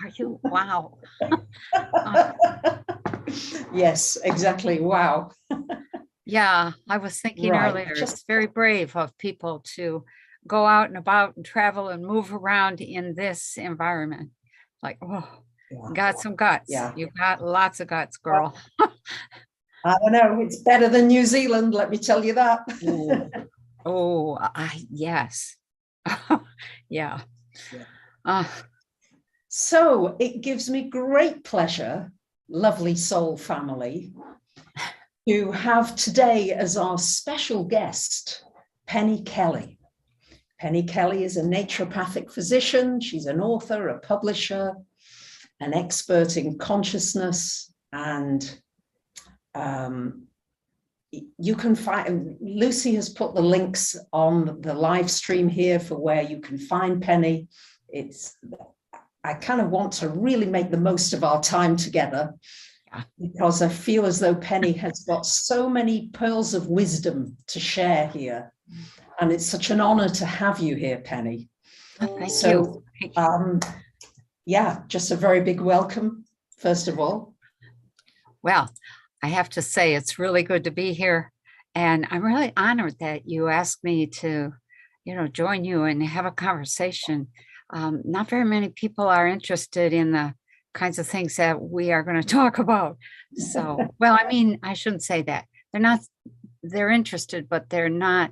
Are you? Wow. Uh, Yes, exactly. Wow. yeah, I was thinking Right. earlier, it's very brave of people to go out and about and travel and move around in this environment. Like, oh, Yeah. got some guts. Yeah. You got lots of guts, girl. I don't know. It's better than New Zealand, let me tell you that. Oh, yes. Yeah. Yeah. So it gives me great pleasure, lovely soul family, to have today as our special guest, Penny Kelly. Penny Kelly is a naturopathic physician. She's an author, a publisher, an expert in consciousness, and you can find, Lucy has put the links on the live stream here for where you can find Penny. I kind of want to really make the most of our time together, because I feel as though Penny has got so many pearls of wisdom to share here. And it's such an honor to have you here, Penny. Thank you. Yeah, just a very big welcome, first of all. Well, I have to say, it's really good to be here. And I'm really honored that you asked me to, join you and have a conversation. Not very many people are interested in the kinds of things that we are going to talk about. So, well, I mean, I shouldn't say that. They're interested, but they're not,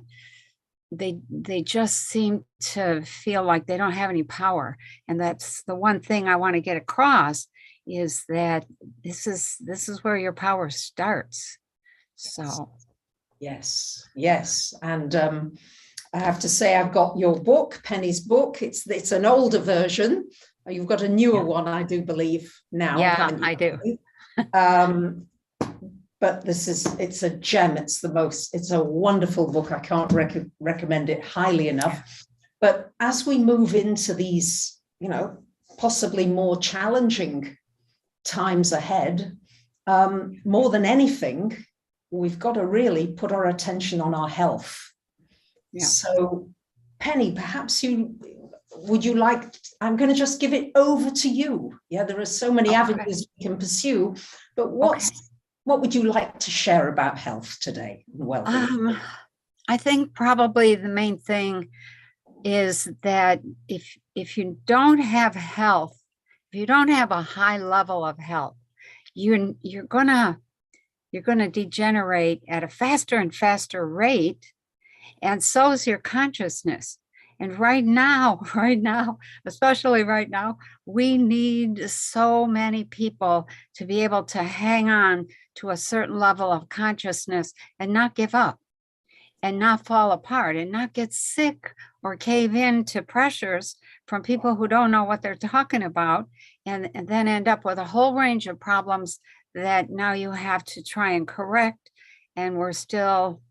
they just seem to feel like they don't have any power. And that's the one thing I want to get across, is that this is where your power starts. So yes. And I have to say, I've got your book, Penny's book. It's an older version. You've got a newer one, I do believe now. Yeah, I do. But it's a gem. It's a wonderful book. I can't recommend it highly enough. But as we move into these, possibly more challenging times ahead, more than anything, we've got to really put our attention on our health. Yeah. So, Penny, perhaps would you like, I'm going to just give it over to you. Yeah, there are so many avenues we can pursue, but what would you like to share about health today? Well-being? I think probably the main thing is that if you don't have health, if you don't have a high level of health, you're gonna degenerate at a faster and faster rate, and so is your consciousness. And right now, especially right now, we need so many people to be able to hang on to a certain level of consciousness and not give up and not fall apart and not get sick or cave into pressures from people who don't know what they're talking about, and then end up with a whole range of problems that now you have to try and correct. And we're still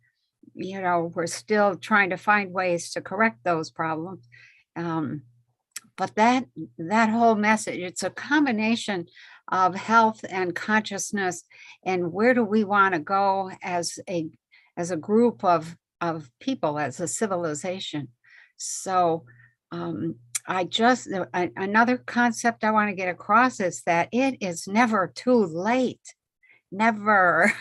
trying to find ways to correct those problems. But that whole message, it's a combination of health and consciousness, and where do we want to go as a group of people, as a civilization. So another concept I want to get across is that it is never too late. Never.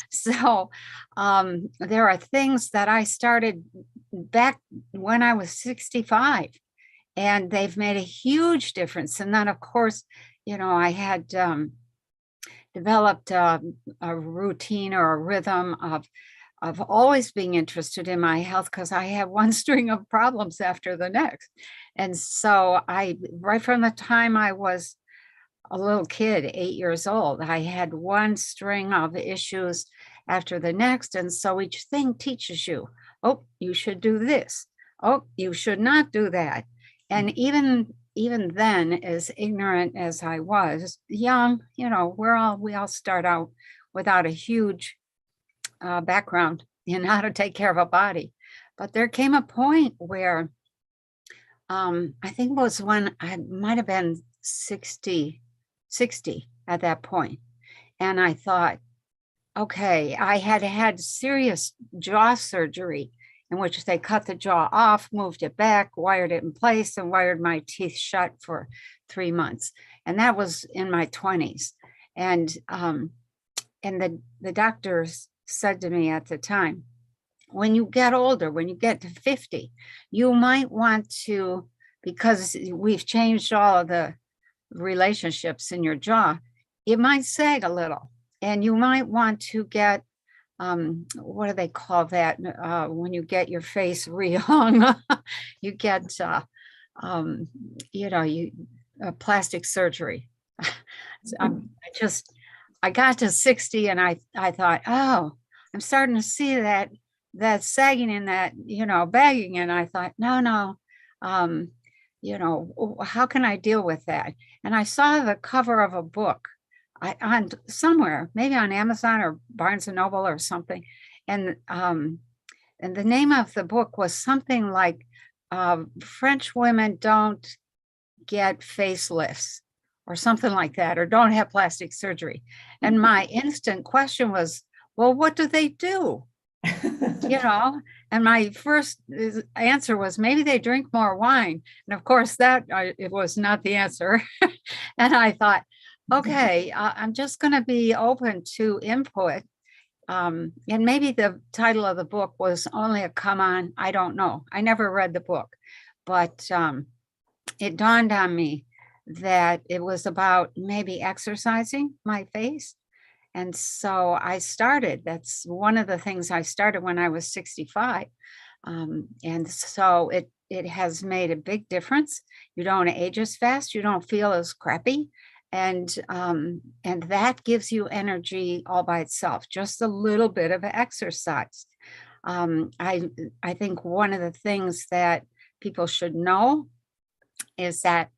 So there are things that I started back when I was 65, and they've made a huge difference. And then, of course, I had developed a routine or a rhythm of always being interested in my health, because I had one string of problems after the next. And so right from the time I was a little kid, 8 years old, I had one string of issues after the next. And so each thing teaches you, oh, you should do this. Oh, you should not do that. And even then, as ignorant as I was, young, we all start out without a huge background in how to take care of a body. But there came a point where I think it was when I might have been 60 at that point. And I thought, okay, I had serious jaw surgery in which they cut the jaw off, moved it back, wired it in place, and wired my teeth shut for 3 months. And that was in my 20s. And the doctors said to me at the time, when you get older, when you get to 50, you might want to, because we've changed all of the relationships in your jaw, it might sag a little. And you might want to get, what do they call that? When you get your face rehung, you get, plastic surgery. I got to 60 and I thought, oh, I'm starting to see that sagging and that, bagging. And I thought, no, how can I deal with that? And I saw the cover of a book on somewhere, maybe on Amazon or Barnes and Noble or something. And the name of the book was something like French women don't get facelifts or something like that, or don't have plastic surgery. And my instant question was, well, what do they do? And my first answer was, maybe they drink more wine. And of course it was not the answer. And I thought, okay, I'm just going to be open to input. And maybe the title of the book was only a come on. I don't know. I never read the book, but it dawned on me that it was about maybe exercising my face. And so I started. That's one of the things I started when I was 65. And so it has made a big difference. You don't age as fast. You don't feel as crappy. And that gives you energy all by itself, just a little bit of exercise. I think one of the things that people should know is that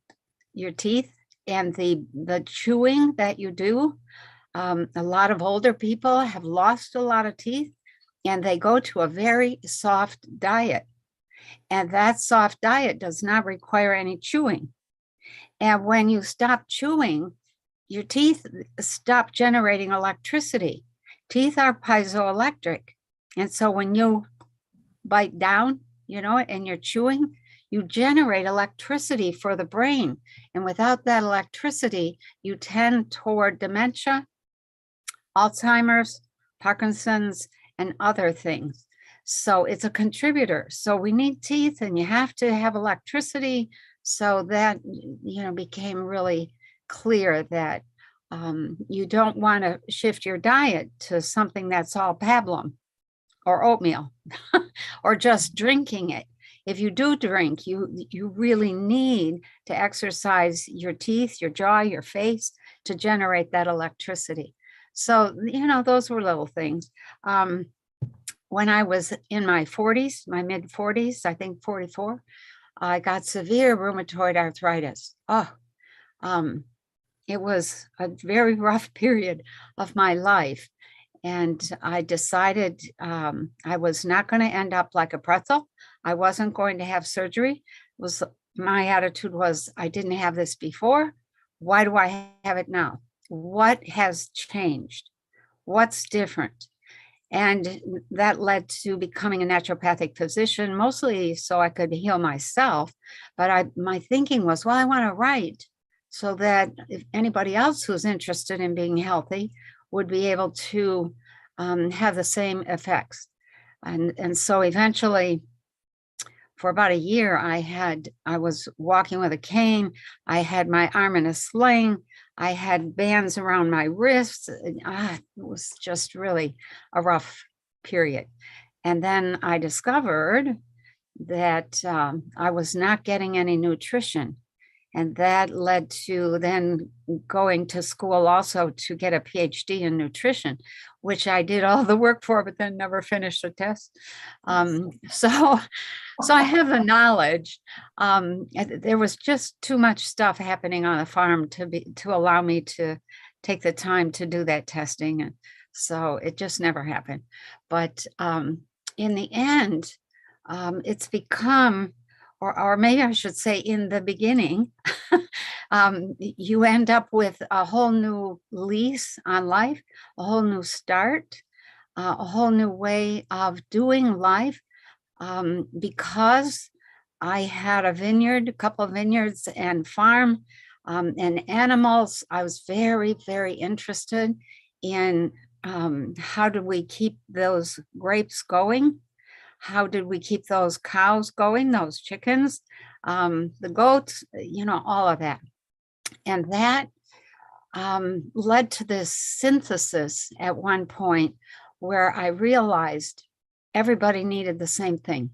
your teeth and the chewing that you do, a lot of older people have lost a lot of teeth and they go to a very soft diet. And that soft diet does not require any chewing. And when you stop chewing, your teeth stop generating electricity. Teeth are piezoelectric. And so when you bite down, and you're chewing, you generate electricity for the brain. And without that electricity, you tend toward dementia, Alzheimer's, Parkinson's, and other things. So it's a contributor. So we need teeth and you have to have electricity. So that, became really clear that you don't want to shift your diet to something that's all pablum or oatmeal or just drinking it. If you do drink, you really need to exercise your teeth, your jaw, your face to generate that electricity. So, those were little things. When I was in my 40s, my mid 40s, I think 44, I got severe rheumatoid arthritis. It was a very rough period of my life. And I decided I was not going to end up like a pretzel. I wasn't going to have surgery. My attitude was, I didn't have this before. Why do I have it now? What has changed? What's different? And that led to becoming a naturopathic physician, mostly so I could heal myself. But my thinking was, well, I want to write so that if anybody else who's interested in being healthy would be able to have the same effects. And so eventually, for about a year, I was walking with a cane. I had my arm in a sling. I had bands around my wrists. It was just really a rough period. And then I discovered that I was not getting any nutrition. And that led to then going to school also to get a PhD in nutrition, which I did all the work for, but then never finished the test. So I have the knowledge. There was just too much stuff happening on the farm to allow me to take the time to do that testing. And so it just never happened. But in the end, it's become, or maybe I should say in the beginning, you end up with a whole new lease on life, a whole new start, a whole new way of doing life. Because I had a couple of vineyards and farm, And animals, I was very, very interested in how do we keep those grapes going? How did we keep those cows going, those chickens, the goats, all of that. And that led to this synthesis at one point where I realized everybody needed the same thing.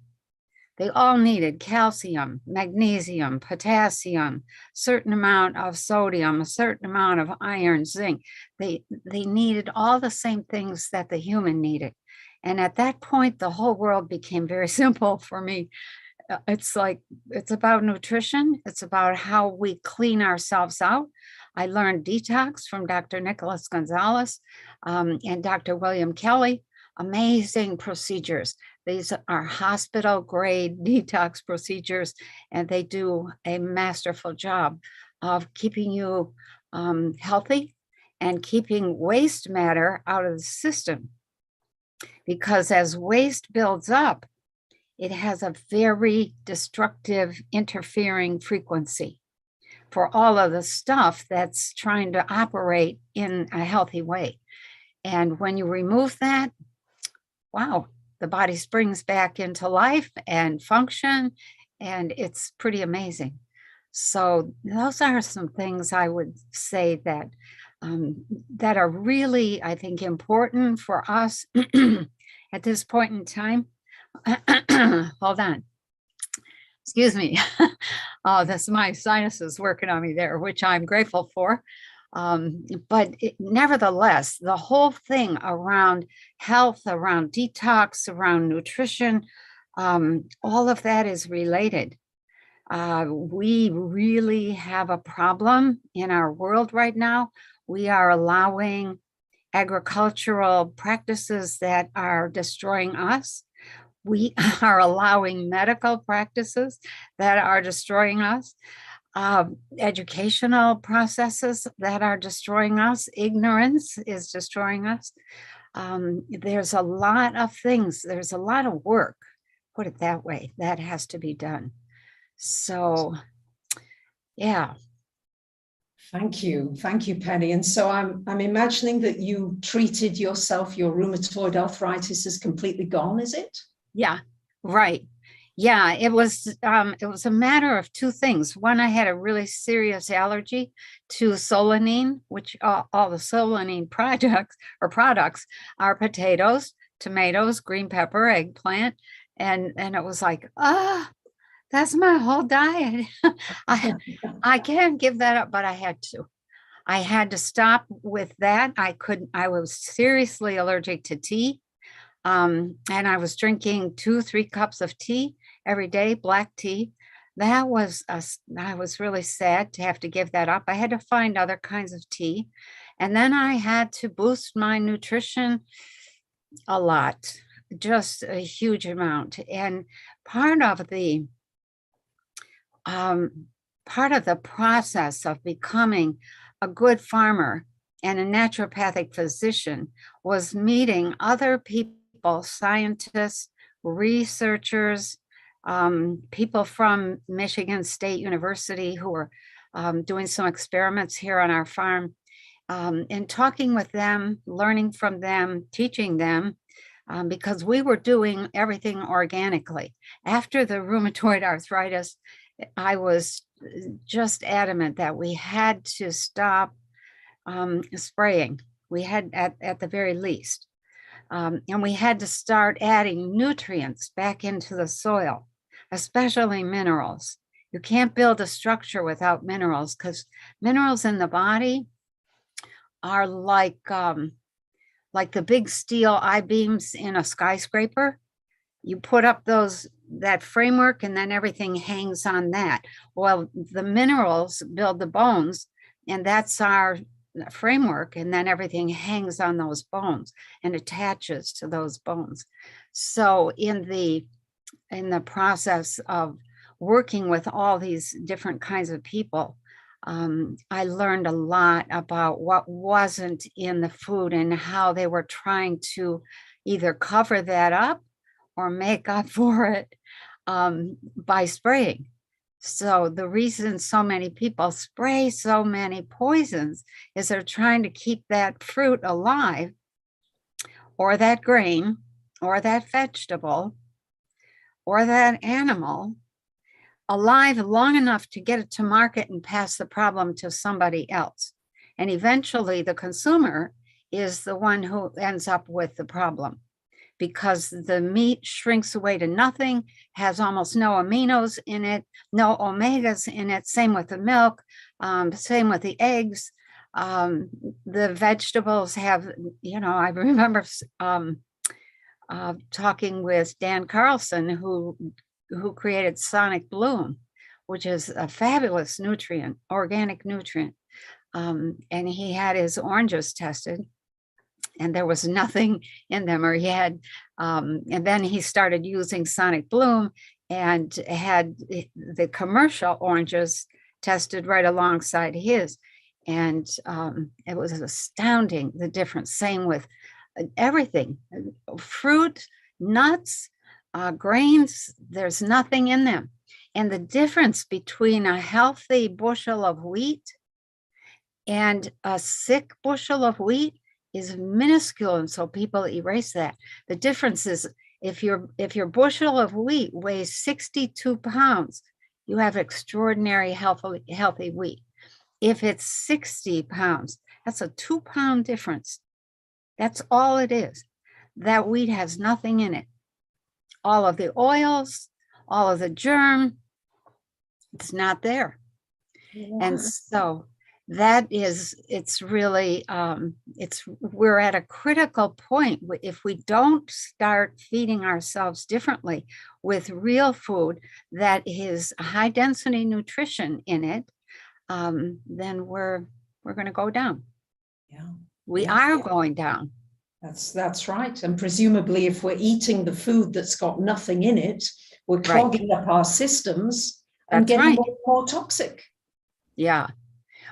They all needed calcium, magnesium, potassium, certain amount of sodium, a certain amount of iron, zinc. They needed all the same things that the human needed. And at that point, the whole world became very simple for me. It's about nutrition. It's about how we clean ourselves out. I learned detox from Dr. Nicholas Gonzalez and Dr. William Kelly. Amazing procedures. These are hospital grade detox procedures, and they do a masterful job of keeping you healthy and keeping waste matter out of the system. Because as waste builds up, it has a very destructive interfering frequency for all of the stuff that's trying to operate in a healthy way. And when you remove that, wow, the body springs back into life and function, and it's pretty amazing. So those are some things I would say that that are really, I think, important for us at this point in time. Hold on. Excuse me. Oh, that's my sinuses working on me there, which I'm grateful for. But nevertheless, the whole thing around health, around detox, around nutrition, all of that is related. We really have a problem in our world right now. We are allowing agricultural practices that are destroying us. We are allowing medical practices that are destroying us. Educational processes that are destroying us. Ignorance is destroying us. There's a lot of things. There's a lot of work, put it that way, that has to be done. So, yeah. Thank you, Penny. And so I'm imagining that you treated yourself. Your rheumatoid arthritis is completely gone, is it? Yeah, right. Yeah, it was a matter of two things. One, I had a really serious allergy to solanine, which all the solanine products are potatoes, tomatoes, green pepper, eggplant, and it was like, that's my whole diet. I can't give that up, but I had to. I had to stop with that. I was seriously allergic to tea. And I was drinking 2-3 cups of tea every day, black tea. I was really sad to have to give that up. I had to find other kinds of tea. And then I had to boost my nutrition a lot, just a huge amount. And part of the process of becoming a good farmer and a naturopathic physician was meeting other people, scientists, researchers, people from Michigan State University who were doing some experiments here on our farm, and talking with them, learning from them, teaching them, because we were doing everything organically. After the rheumatoid arthritis, I was just adamant that we had to stop spraying. We had at the very least. And we had to start adding nutrients back into the soil, especially minerals. You can't build a structure without minerals, because minerals in the body are like the big steel I-beams in a skyscraper. You put up that framework and then everything hangs on that. Well, the minerals build the bones, and that's our framework, and then everything hangs on those bones and attaches to those bones. So in the process of working with all these different kinds of people, I learned a lot about what wasn't in the food and how they were trying to either cover that up or make up for it by spraying. So the reason so many people spray so many poisons is they're trying to keep that fruit alive, or that grain, or that vegetable, or that animal alive long enough to get it to market and pass the problem to somebody else. And eventually the consumer is the one who ends up with the problem, because the meat shrinks away to nothing, has almost no aminos in it, no omegas in it. Same with the milk, same with the eggs. The vegetables have, I remember talking with Dan Carlson, who created Sonic Bloom, which is a fabulous nutrient, organic nutrient. And he had his oranges tested, and there was nothing in them, or he had, and then he started using Sonic Bloom and had the commercial oranges tested right alongside his. And it was astounding, the difference. Same with everything, fruit, nuts, grains, there's nothing in them. And the difference between a healthy bushel of wheat and a sick bushel of wheat is minuscule, and so people erase that. The difference is, if your bushel of wheat weighs 62 pounds, you have extraordinary healthy wheat. If it's 60 pounds, that's a 2-pound difference. That's all it is. That wheat has nothing in it. All of the oils, all of the germ, it's not there. Yeah. And so that is, it's really, we're at a critical point. If we don't start feeding ourselves differently with real food that is high density nutrition in it, then we're going to go down. Yeah. We are going down. That's right. And presumably, if we're eating the food that's got nothing in it, we're clogging up our systems and getting more toxic. Yeah,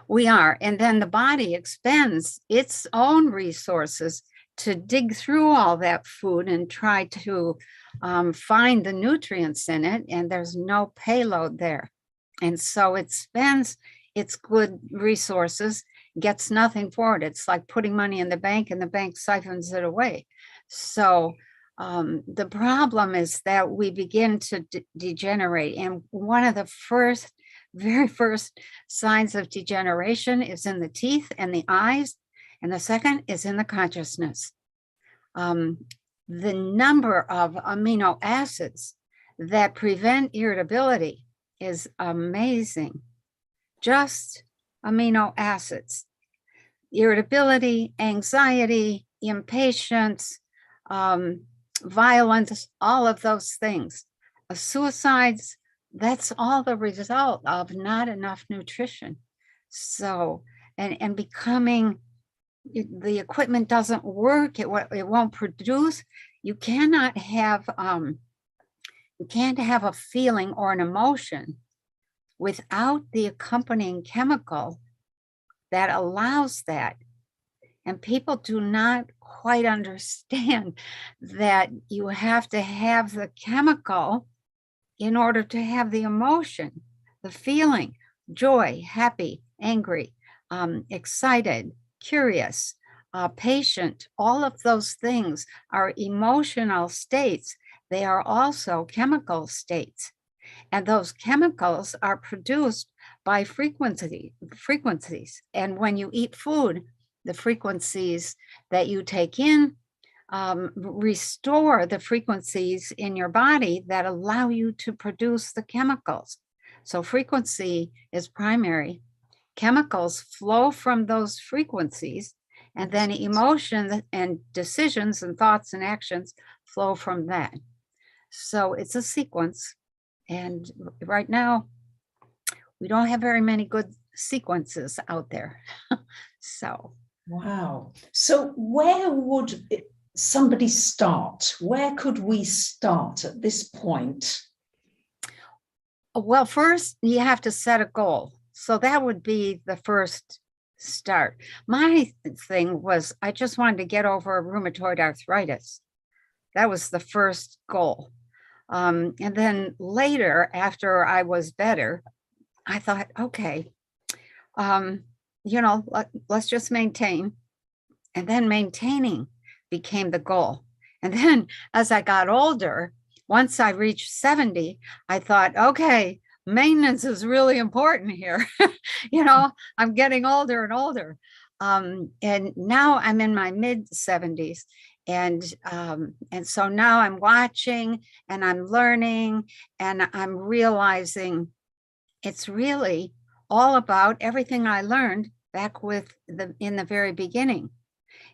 we are. And then the body expends its own resources to dig through all that food and try to find the nutrients in it. And there's no payload there. And so it spends its good resources, gets nothing for it. It's like putting money in the bank and the bank siphons it away. So the problem is that we begin to degenerate. And one of the very first signs of degeneration is in the teeth and the eyes. And the second is in the consciousness. The number of amino acids that prevent irritability is amazing. Just amino acids. Irritability, anxiety, impatience, violence, all of those things. Suicides, that's all the result of not enough nutrition. So, and becoming, the equipment doesn't work, it won't produce. You can't have a feeling or an emotion without the accompanying chemical that allows that. And people do not quite understand that you have to have the chemical in order to have the emotion, the feeling, joy, happy, angry, excited, curious, patient. All of those things are emotional states. They are also chemical states. And those chemicals are produced by frequencies. And when you eat food, the frequencies that you take in restore the frequencies in your body that allow you to produce the chemicals. So frequency is primary. Chemicals flow from those frequencies, and then emotions and decisions and thoughts and actions flow from that. So it's a sequence. And right now, we don't have very many good sequences out there. So. Wow. So where would somebody start? Where could we start at this point? Well, first, you have to set a goal. So that would be the first start. My thing was, I just wanted to get over rheumatoid arthritis. That was the first goal. And then later, after I was better, I thought, okay, let's just maintain. And then maintaining became the goal. And then as I got older, once I reached 70, I thought, okay, maintenance is really important here. I'm getting older and older. And now I'm in my mid 70s. And so now I'm watching and I'm learning and I'm realizing it's really all about everything I learned back in the very beginning.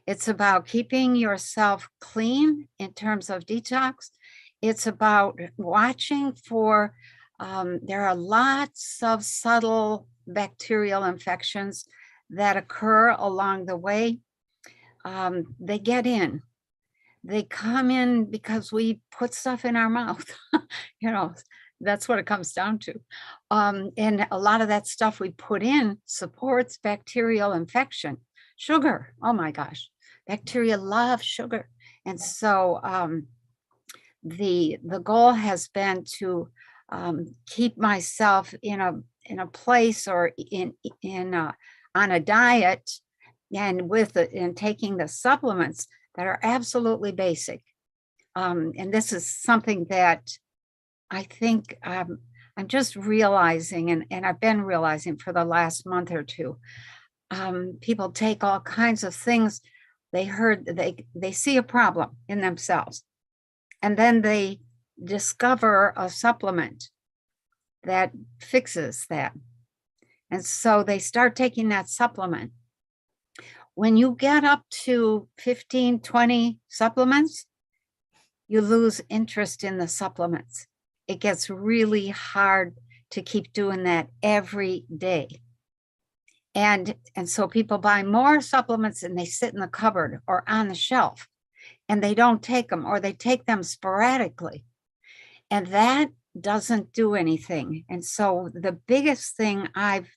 It's about keeping yourself clean in terms of detox. It's about watching for, there are lots of subtle bacterial infections that occur along the way. They get in. They come in because we put stuff in our mouth. That's what it comes down to. And a lot of that stuff we put in supports bacterial infection. Sugar, oh my gosh, bacteria love sugar. And so the goal has been to keep myself in a place or on a diet and taking the supplements that are absolutely basic. And this is something that I think I'm just realizing, and I've been realizing for the last month or two. People take all kinds of things. They see a problem in themselves, and then they discover a supplement that fixes that. And so they start taking that supplement. When you get up to 15, 20 supplements, you lose interest in the supplements. It gets really hard to keep doing that every day. And so people buy more supplements and they sit in the cupboard or on the shelf and they don't take them, or they take them sporadically. And that doesn't do anything. And so the biggest thing I've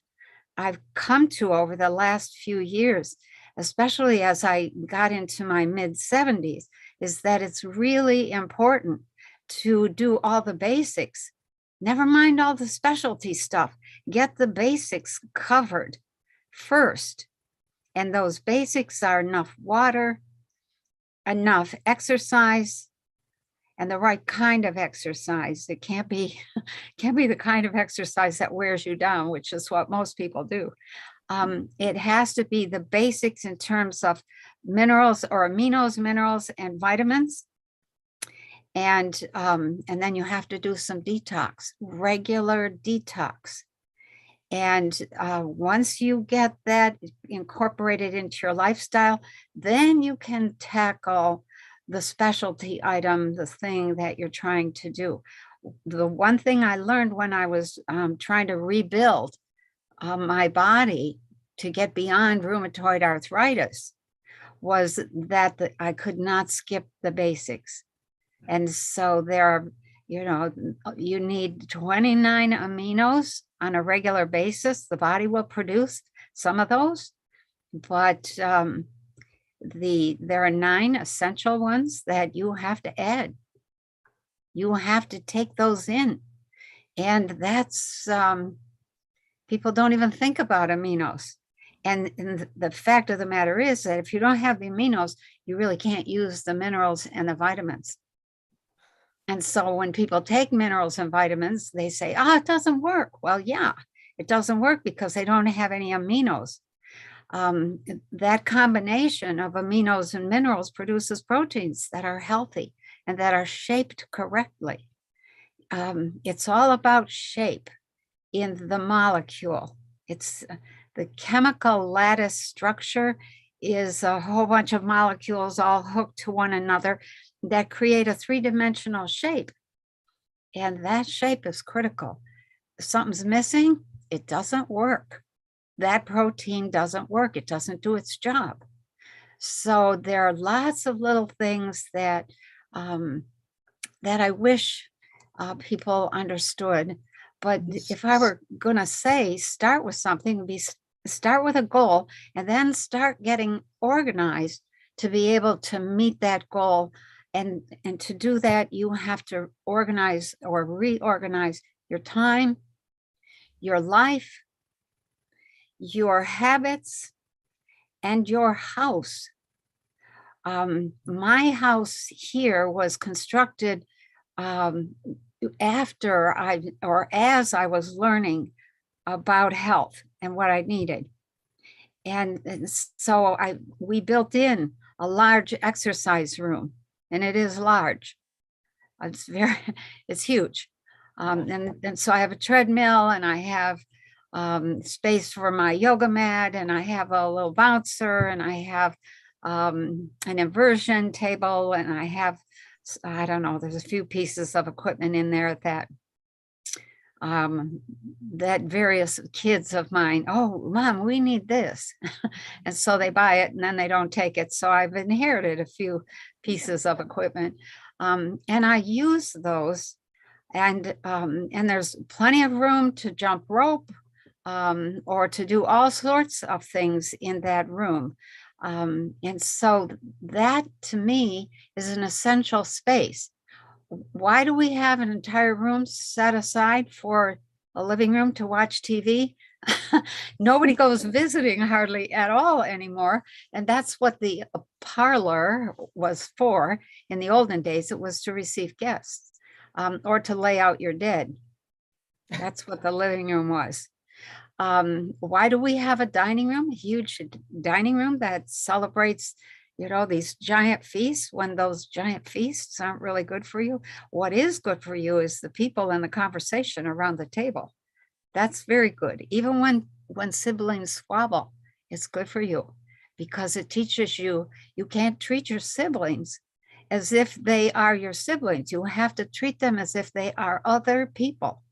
come to over the last few years, especially as I got into my mid 70s, is that it's really important to do all the basics. Never mind all the specialty stuff. Get the basics covered first. And those basics are enough water, enough exercise, and the right kind of exercise. It can't be the kind of exercise that wears you down, which is what most people do. It has to be the basics in terms of minerals or aminos, minerals, and vitamins. And then you have to do some detox, regular detox. And once you get that incorporated into your lifestyle, then you can tackle the specialty item, the thing that you're trying to do. The one thing I learned when I was trying to rebuild my body to get beyond rheumatoid arthritis was that I could not skip the basics. And so there are, you need 29 aminos on a regular basis. The body will produce some of those, but there are 9 essential ones that you have to add. You have to take those in. And that's, people don't even think about aminos. And the fact of the matter is that if you don't have the aminos, you really can't use the minerals and the vitamins. And so when people take minerals and vitamins, they say, it doesn't work. Well, yeah, it doesn't work because they don't have any aminos. That combination of aminos and minerals produces proteins that are healthy and that are shaped correctly. It's all about shape in the molecule. It's the chemical lattice structure is a whole bunch of molecules all hooked to one another that create a 3-dimensional shape. And that shape is critical. If something's missing, it doesn't work. That protein doesn't work. It doesn't do its job. So there are lots of little things that I wish people understood. But if I were going to say, start with something, would be start with a goal and then start getting organized to be able to meet that goal And to do that, you have to organize or reorganize your time, your life, your habits, and your house. My house here was constructed after as I was learning about health and what I needed. And so we built in a large exercise room, and it is large. It's huge. And so I have a treadmill, and I have space for my yoga mat, and I have a little bouncer, and I have an inversion table, and I have, I don't know, there's a few pieces of equipment in there that various kids of mine, oh, Mom, we need this. And so they buy it and then they don't take it. So I've inherited a few pieces of equipment. And I use those. And there's plenty of room to jump rope or to do all sorts of things in that room. And so that, to me, is an essential space. Why do we have an entire room set aside for a living room to watch TV? Nobody goes visiting hardly at all anymore. And that's what the parlor was for in the olden days. It was to receive guests or to lay out your dead. That's what the living room was. Why do we have a dining room, a huge dining room that celebrates, these giant feasts, when those giant feasts aren't really good for you? What is good for you is the people and the conversation around the table. That's very good. Even when siblings squabble, it's good for you because it teaches you can't treat your siblings as if they are your siblings. You have to treat them as if they are other people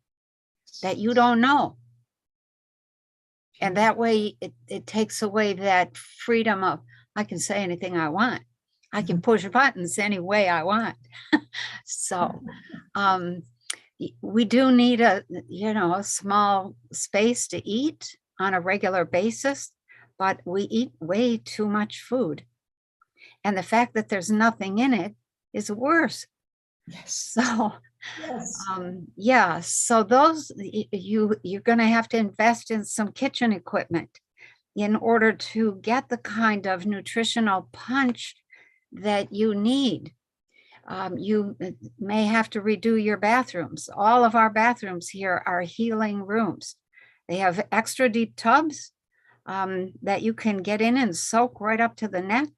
that you don't know. And that way it takes away that freedom of, I can say anything I want. I can push buttons any way I want. So we do need a small space to eat on a regular basis, but we eat way too much food. And the fact that there's nothing in it is worse. Yes. So yes. So those, you're going to have to invest in some kitchen equipment in order to get the kind of nutritional punch that you need. You may have to redo your bathrooms. All of our bathrooms here are healing rooms. They have extra deep tubs that you can get in and soak right up to the neck.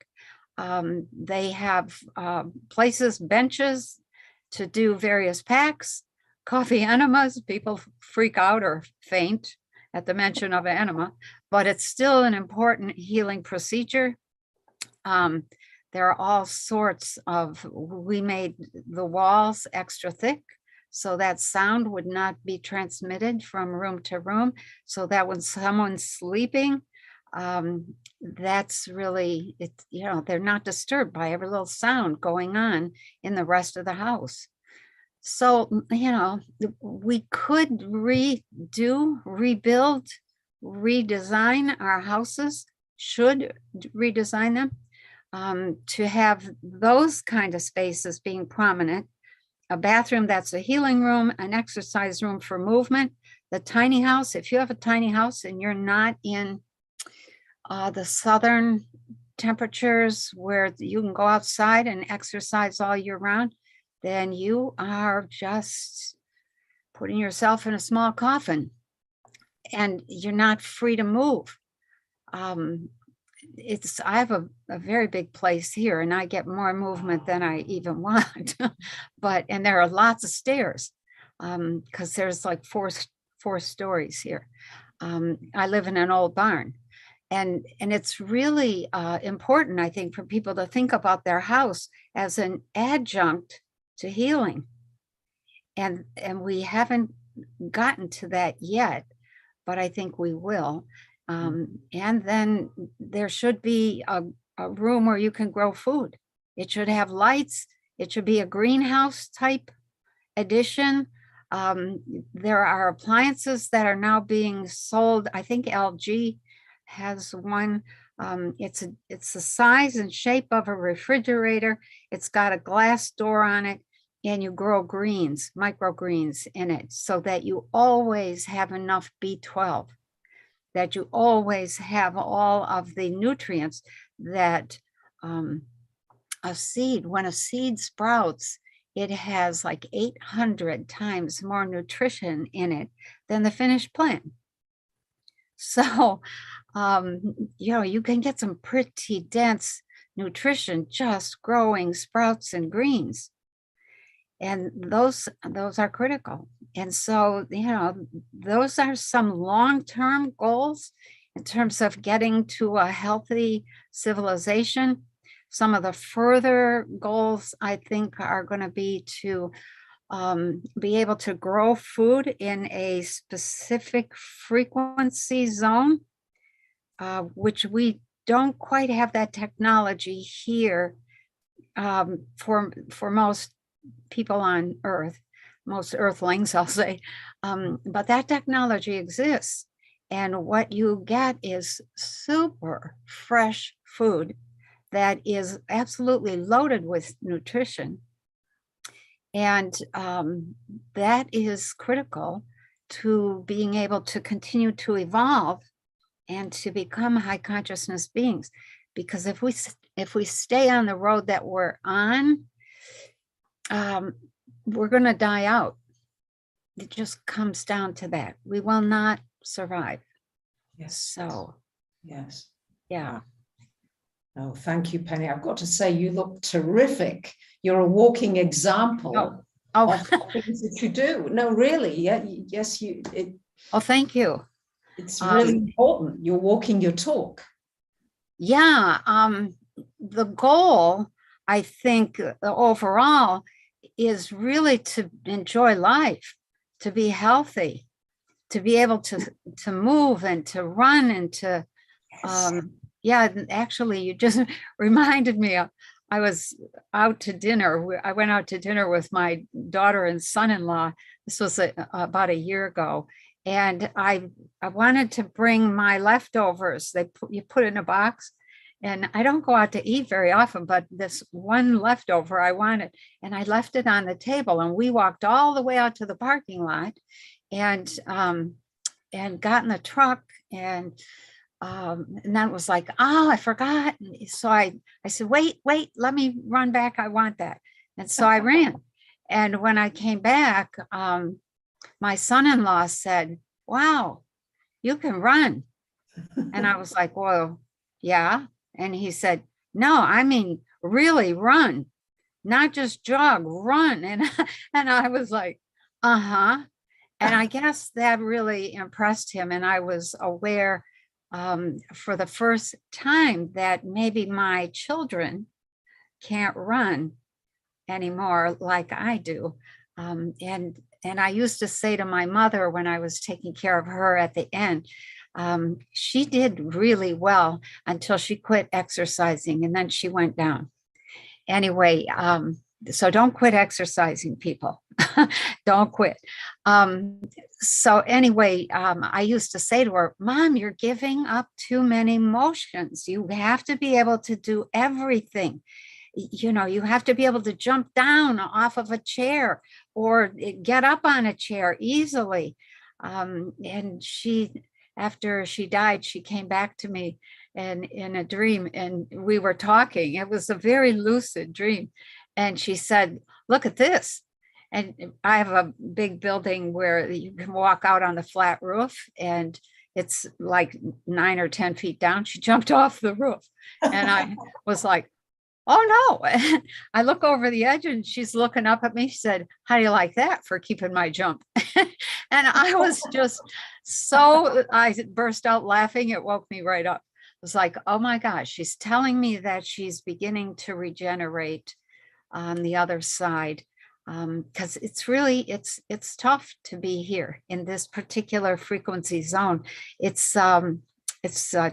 They have places, benches to do various packs, coffee enemas. People freak out or faint at the mention of an enema, but it's still an important healing procedure. There are all sorts of, we made the walls extra thick so that sound would not be transmitted from room to room, so that when someone's sleeping, that's really, they're not disturbed by every little sound going on in the rest of the house. So, we could redo, rebuild, redesign our houses, should redesign them to have those kind of spaces being prominent. A bathroom that's a healing room, an exercise room for movement, the tiny house. If you have a tiny house and you're not in the southern temperatures where you can go outside and exercise all year round, then you are just putting yourself in a small coffin and you're not free to move. I have a very big place here and I get more movement than I even want. And there are lots of stairs because there's like four stories here. I live in an old barn. And it's really important, I think, for people to think about their house as an adjunct to healing. And we haven't gotten to that yet, but I think we will. And then there should be a room where you can grow food. It should have lights. It should be a greenhouse type addition. There are appliances that are now being sold. I think LG has one. It's the size and shape of a refrigerator. It's got a glass door on it, and you grow greens, microgreens in it, so that you always have enough B12, that you always have all of the nutrients that a seed, when a seed sprouts, it has like 800 times more nutrition in it than the finished plant. So, you can get some pretty dense nutrition just growing sprouts and greens. And those are critical. And so, those are some long-term goals in terms of getting to a healthy civilization. Some of the further goals, I think, are going to be to be able to grow food in a specific frequency zone, which we don't quite have that technology here for most people on Earth, most Earthlings, I'll say. But that technology exists. And what you get is super fresh food that is absolutely loaded with nutrition. And that is critical to being able to continue to evolve and to become high consciousness beings. Because if we stay on the road that we're on, we're going to die out. It just comes down to that. We will not survive. Yes. So, yes. Yeah. Oh, thank you, Penny. I've got to say, you look terrific. You're a walking example of things that you do. No, really. Yeah. Yes, Oh, thank you. It's really important. You're walking your talk. Yeah. The goal, I think, overall, is really to enjoy life, to be healthy, to be able to move and to run and to, yeah, actually, you just reminded me, I was out to dinner. I went out to dinner with my daughter and son-in-law. This was about a year ago. And I wanted to bring my leftovers. You put in a box. And I don't go out to eat very often, but this one leftover I wanted, and I left it on the table. And we walked all the way out to the parking lot, and got in the truck, and then it was like, oh, I forgot. So I said, wait, let me run back. I want that. And so I ran. And when I came back, my son-in-law said, wow, you can run. And I was like, well, yeah. And he said, no, I mean, really run, not just jog, run. And I was like, uh-huh. And I guess that really impressed him. And I was aware for the first time that maybe my children can't run anymore like I do. And I used to say to my mother when I was taking care of her at the end, she did really well until she quit exercising, and then she went down. Anyway, so don't quit exercising, people. Don't quit. So anyway, I used to say to her, Mom, you're giving up too many motions. You have to be able to do everything. You have to be able to jump down off of a chair or get up on a chair easily. And after she died, she came back to me and in a dream, and we were talking. It was a very lucid dream. And she said, look at this. And I have a big building where you can walk out on the flat roof, and it's like 9 or 10 feet down. She jumped off the roof, and I was like, oh no. And I look over the edge, and she's looking up at me. She said, how do you like that for keeping my jump? And I was just I burst out laughing. It woke me right up. It was like, oh my gosh, she's telling me that she's beginning to regenerate on the other side. Because it's really, it's tough to be here in this particular frequency zone. It's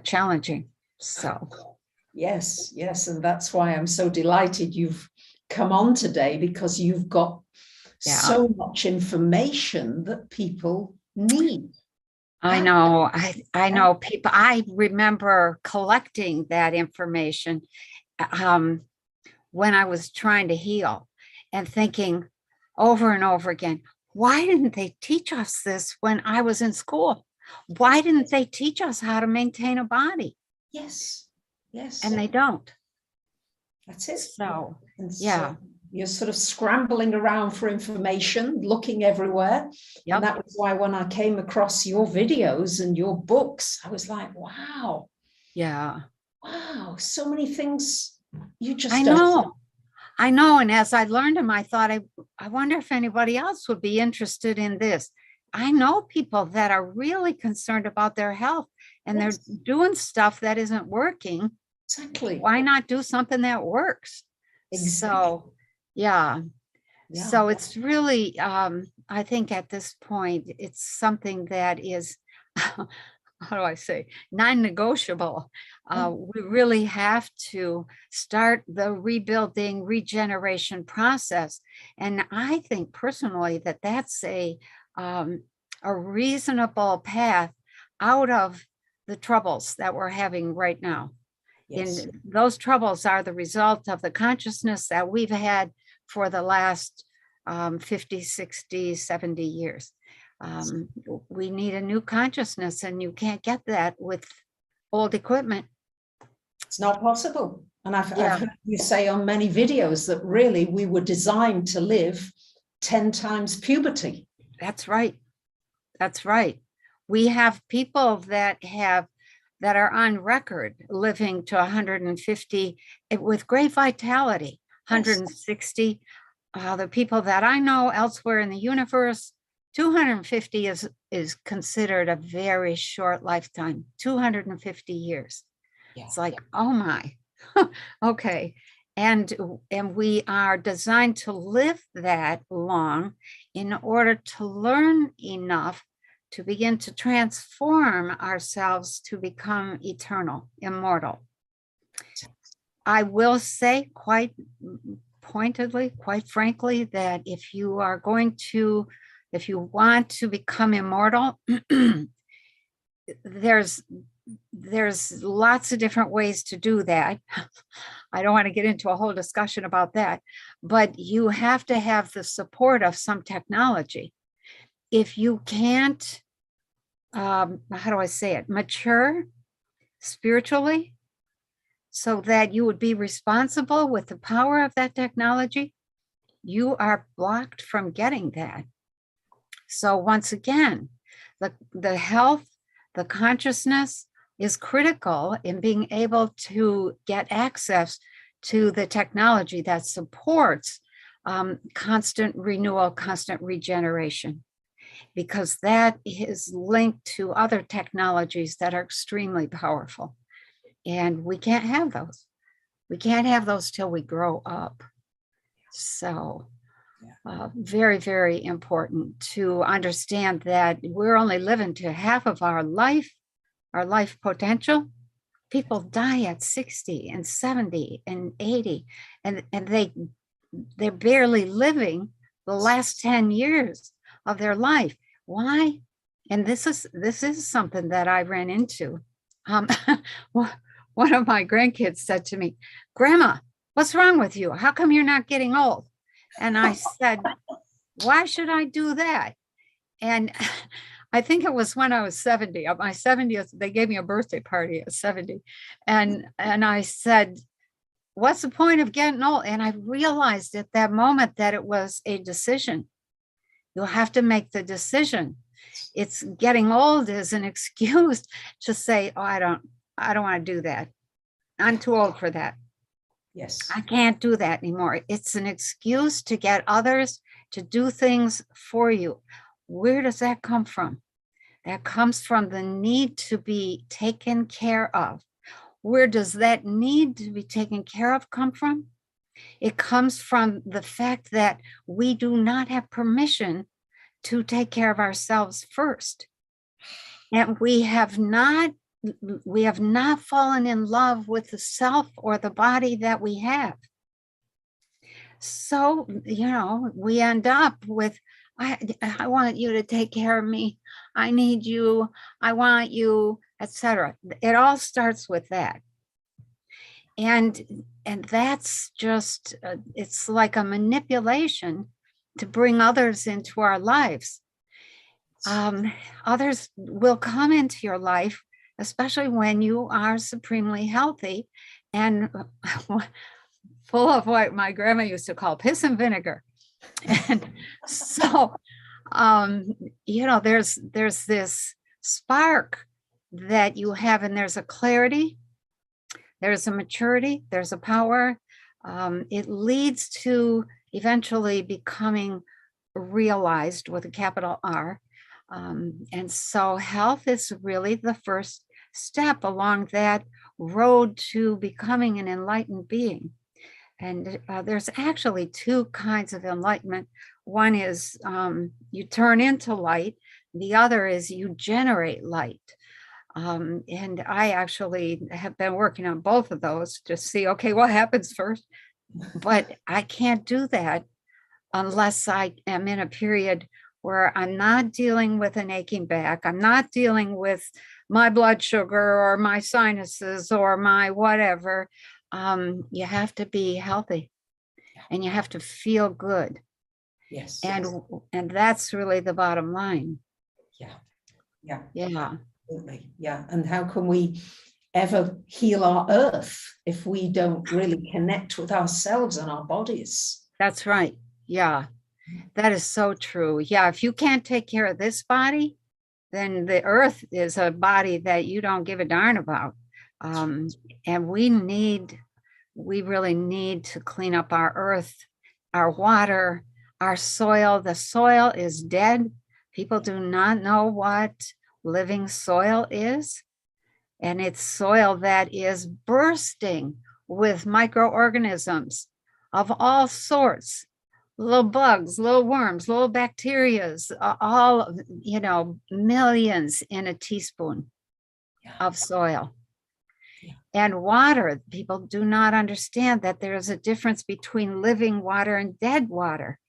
challenging. So. Yes. And that's why I'm so delighted you've come on today, because you've got so much information that people need. I know. I know people. I remember collecting that information um, when I was trying to heal and thinking over and over again, why didn't they teach us this when I was in school? Why didn't they teach us how to maintain a body? Yes. Yes. And they don't. That's it. So, And yeah. so you're sort of scrambling around for information, looking everywhere. Yep. And that was why when I came across your videos and your books, I was like, wow. Yeah. Wow. So many things you just I don't. know. I know. And as I learned them, I thought, I wonder if anybody else would be interested in this. I know people that are really concerned about their health and Yes. they're doing stuff that isn't working. Exactly. Why not do something that works? Exactly. So, yeah. Yeah. So it's really, I think at this point, it's something that is, how do I say, non-negotiable. We really have to start the rebuilding, regeneration process. And I think personally that that's a reasonable path out of the troubles that we're having right now. Yes. And those troubles are the result of the consciousness that we've had for the last 50, 60, 70 years. We need a new consciousness, and you can't get that with old equipment. It's not possible. And I've heard you say on many videos that really we were designed to live 10 times puberty. That's right. That's right. We have people that are on record living to 150 with great vitality, 160. The people that I know elsewhere in the universe, 250 is considered a very short lifetime, 250 years. Yeah. It's like, oh my, okay. And we are designed to live that long in order to learn enough to begin to transform ourselves to become eternal, immortal. I will say quite pointedly, quite frankly, that if you want to become immortal, there's lots of different ways to do that. I don't want to get into a whole discussion about that, but you have to have the support of some technology. If you can't, how do I say it, mature spiritually so that you would be responsible with the power of that technology, you are blocked from getting that. So once again, the health, the consciousness is critical in being able to get access to the technology that supports constant renewal, constant regeneration, because that is linked to other technologies that are extremely powerful. And we can't have those. We can't have those till we grow up. So very, very important to understand that we're only living to half of our life potential. People die at 60 and 70 and 80, and they're barely living the last 10 years of their life. Why? And this is something that I ran into. One of my grandkids said to me, "Grandma, what's wrong with you? How come you're not getting old?" And I said, "Why should I do that?" And I think it was when I was 70, at my 70th, they gave me a birthday party at 70. And I said, "What's the point of getting old?" And I realized at that moment that it was a decision. You'll have to make the decision. It's getting old is an excuse to say, "Oh, I don't want to do that. I'm too old for that. Yes. I can't do that anymore." It's an excuse to get others to do things for you. Where does that come from? That comes from the need to be taken care of. Where does that need to be taken care of come from? It comes from the fact that we do not have permission to take care of ourselves first. And we have not fallen in love with the self or the body that we have. So, we end up with, I want you to take care of me. I need you, I want you, etc. It all starts with that. And that's just, it's like a manipulation to bring others into our lives. Others will come into your life, especially when you are supremely healthy and full of what my grandma used to call piss and vinegar. And so, there's this spark that you have, and there's a clarity, there's a maturity, there's a power. It leads to eventually becoming realized with a capital R. And so health is really the first step along that road to becoming an enlightened being. And there's actually two kinds of enlightenment. One is you turn into light. The other is you generate light. And I actually have been working on both of those to see, okay, what happens first? But I can't do that unless I am in a period where I'm not dealing with an aching back. I'm not dealing with my blood sugar or my sinuses or my whatever. You have to be healthy and you have to feel good. Yes. And that's really the bottom line. Yeah. Absolutely. Yeah. And how can we ever heal our earth if we don't really connect with ourselves and our bodies? That's right. Yeah. That is so true. Yeah. If you can't take care of this body, then the earth is a body that you don't give a darn about. And we really need to clean up our earth, our water, our soil. The soil is dead. People do not know what living soil is. And it's soil that is bursting with microorganisms of all sorts, little bugs, little worms, little bacterias, all, millions in a teaspoon of soil. And water, people do not understand that there is a difference between living water and dead water.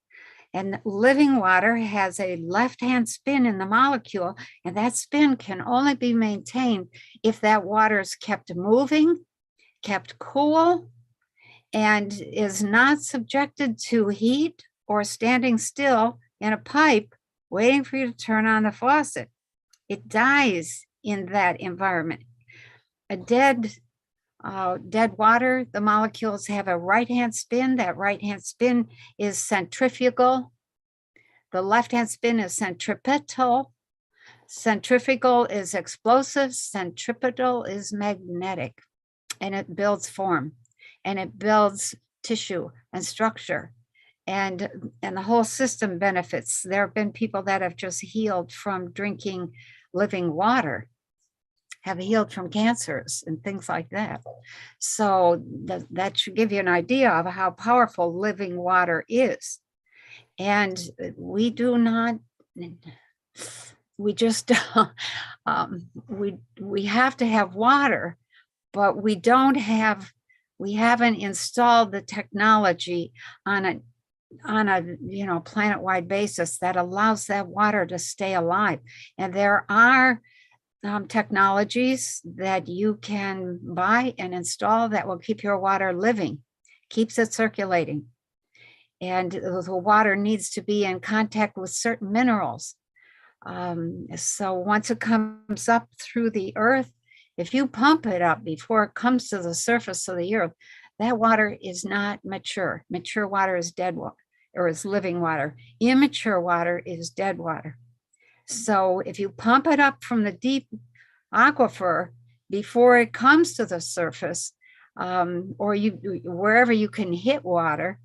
And living water has a left-hand spin in the molecule, and that spin can only be maintained if that water is kept moving, kept cool, and is not subjected to heat or standing still in a pipe waiting for you to turn on the faucet. It dies in that environment. A dead water, the molecules have a right-hand spin. That right-hand spin is centrifugal. The left-hand spin is centripetal. Centrifugal is explosive. Centripetal is magnetic. And it builds form. And it builds tissue and structure. And the whole system benefits. There have been people that have just healed from drinking living water, have healed from cancers and things like that. So that should give you an idea of how powerful living water is. And we do not, we just, we have to have water, but we haven't installed the technology on a planet-wide basis that allows that water to stay alive. And there are technologies that you can buy and install that will keep your water living, keeps it circulating. And the water needs to be in contact with certain minerals. So once it comes up through the earth, if you pump it up before it comes to the surface of the earth, that water is not mature. Mature water is dead water, or is living water. Immature water is dead water. So if you pump it up from the deep aquifer before it comes to the surface, or wherever you can hit water,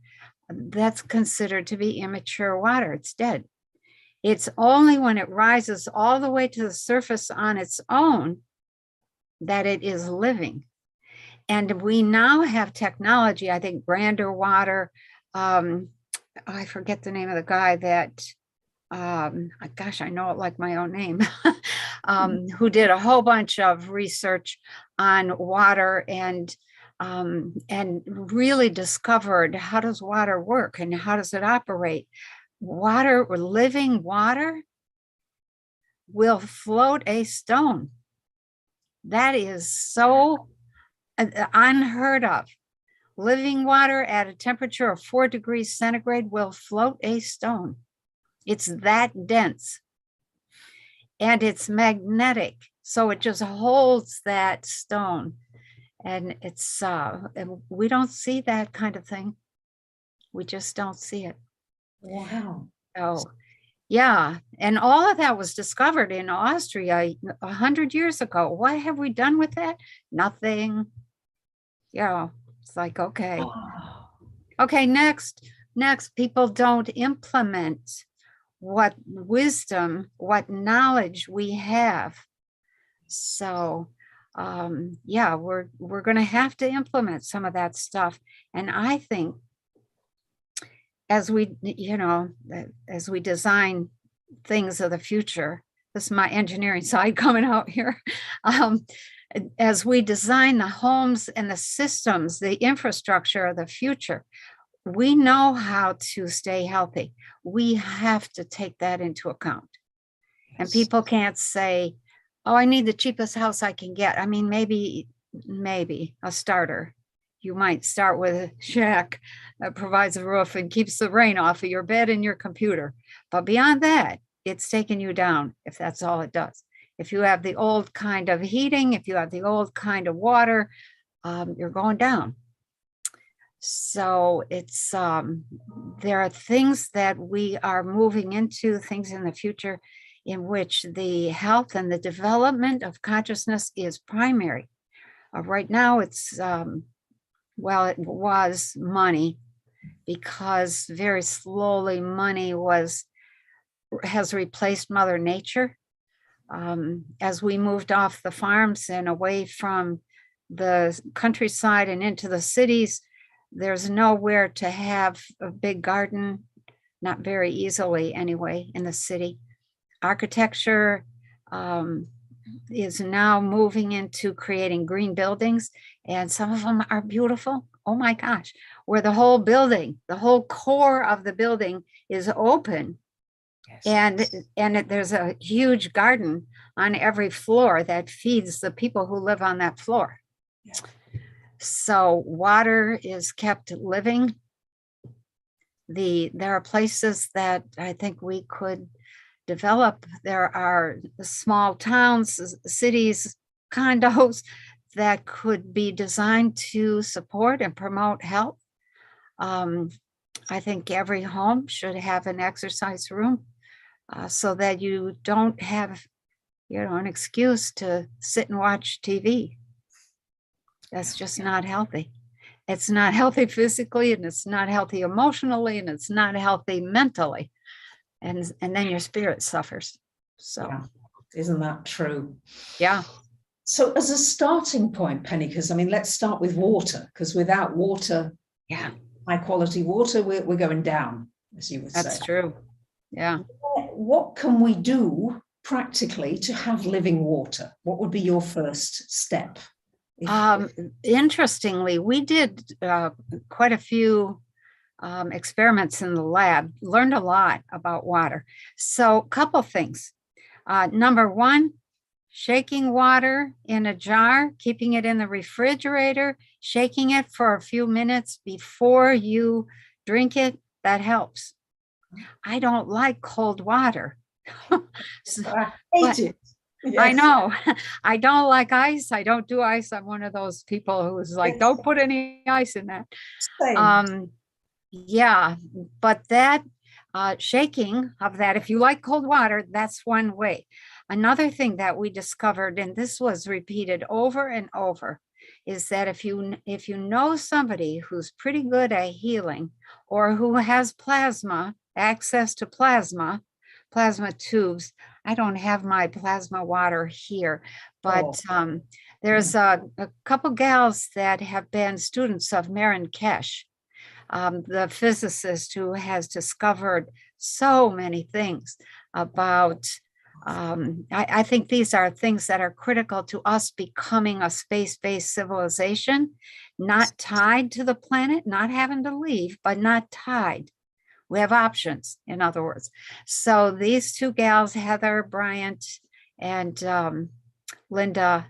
that's considered to be immature water. It's dead. It's only when it rises all the way to the surface on its own that it is living. And we now have technology, I think Brander Water, I forget the name of the guy that, gosh, I know it like my own name, who did a whole bunch of research on water and really discovered how does water work and how does it operate. Water, living water, will float a stone. That is so unheard of. Living water at a temperature of 4 degrees centigrade will float a stone. It's that dense. And it's magnetic. So it just holds that stone. And it's, we don't see that kind of thing. We just don't see it. Wow. Oh, yeah. And all of that was discovered in Austria 100 years ago. What have we done with that? Nothing. Yeah. It's like, okay. Wow. Okay, next, people don't implement what wisdom, what knowledge we have. So, yeah, we're going to have to implement some of that stuff. And I think as we, as we design things of the future, this is my engineering side coming out here. As we design the homes and the systems, the infrastructure of the future, we know how to stay healthy. We have to take that into account. Yes. And people can't say, oh, I need the cheapest house I can get. I mean, maybe a starter. You might start with a shack that provides a roof and keeps the rain off of your bed and your computer. But beyond that, it's taking you down if that's all it does. If you have the old kind of heating, if you have the old kind of water, you're going down. So it's, there are things that we are moving into, things in the future in which the health and the development of consciousness is primary. Right now it's, well, it was money, because very slowly money has replaced Mother Nature. As we moved off the farms and away from the countryside and into the cities, there's nowhere to have a big garden, not very easily anyway, in the city. Architecture is now moving into creating green buildings, and some of them are beautiful. Oh my gosh, where the whole building, the whole core of the building is open. Yes. And there's a huge garden on every floor that feeds the people who live on that floor. Yeah. So water is kept living. There are places that I think we could develop. There are small towns, cities, condos that could be designed to support and promote health. I think every home should have an exercise room. So that you don't have, an excuse to sit and watch TV. That's just not healthy. It's not healthy physically, and it's not healthy emotionally, and it's not healthy mentally. And then your spirit suffers. So, yeah. Isn't that true? Yeah. So as a starting point, Penny, because I mean, let's start with water, because without water, high quality water, we're going down, as you would say. That's true. Yeah. What can we do practically to have living water? What would be your first step? Interestingly, we did quite a few experiments in the lab, learned a lot about water. So a couple things. Number one, shaking water in a jar, keeping it in the refrigerator, shaking it for a few minutes before you drink it, that helps. I don't like cold water. I hate it. Yes. I know. I don't like ice. I don't do ice. I'm one of those people who's like, don't put any ice in that. Same. Yeah, but that shaking of that, if you like cold water, that's one way. Another thing that we discovered, and this was repeated over and over, is that if you know somebody who's pretty good at healing, or who has access to plasma tubes. I don't have my plasma water here, but there's a couple gals that have been students of Marin Kesh, the physicist who has discovered so many things about, I think these are things that are critical to us becoming a space-based civilization, not tied to the planet, not having to leave, but not tied. We have options, in other words. So these two gals, Heather Bryant and Linda,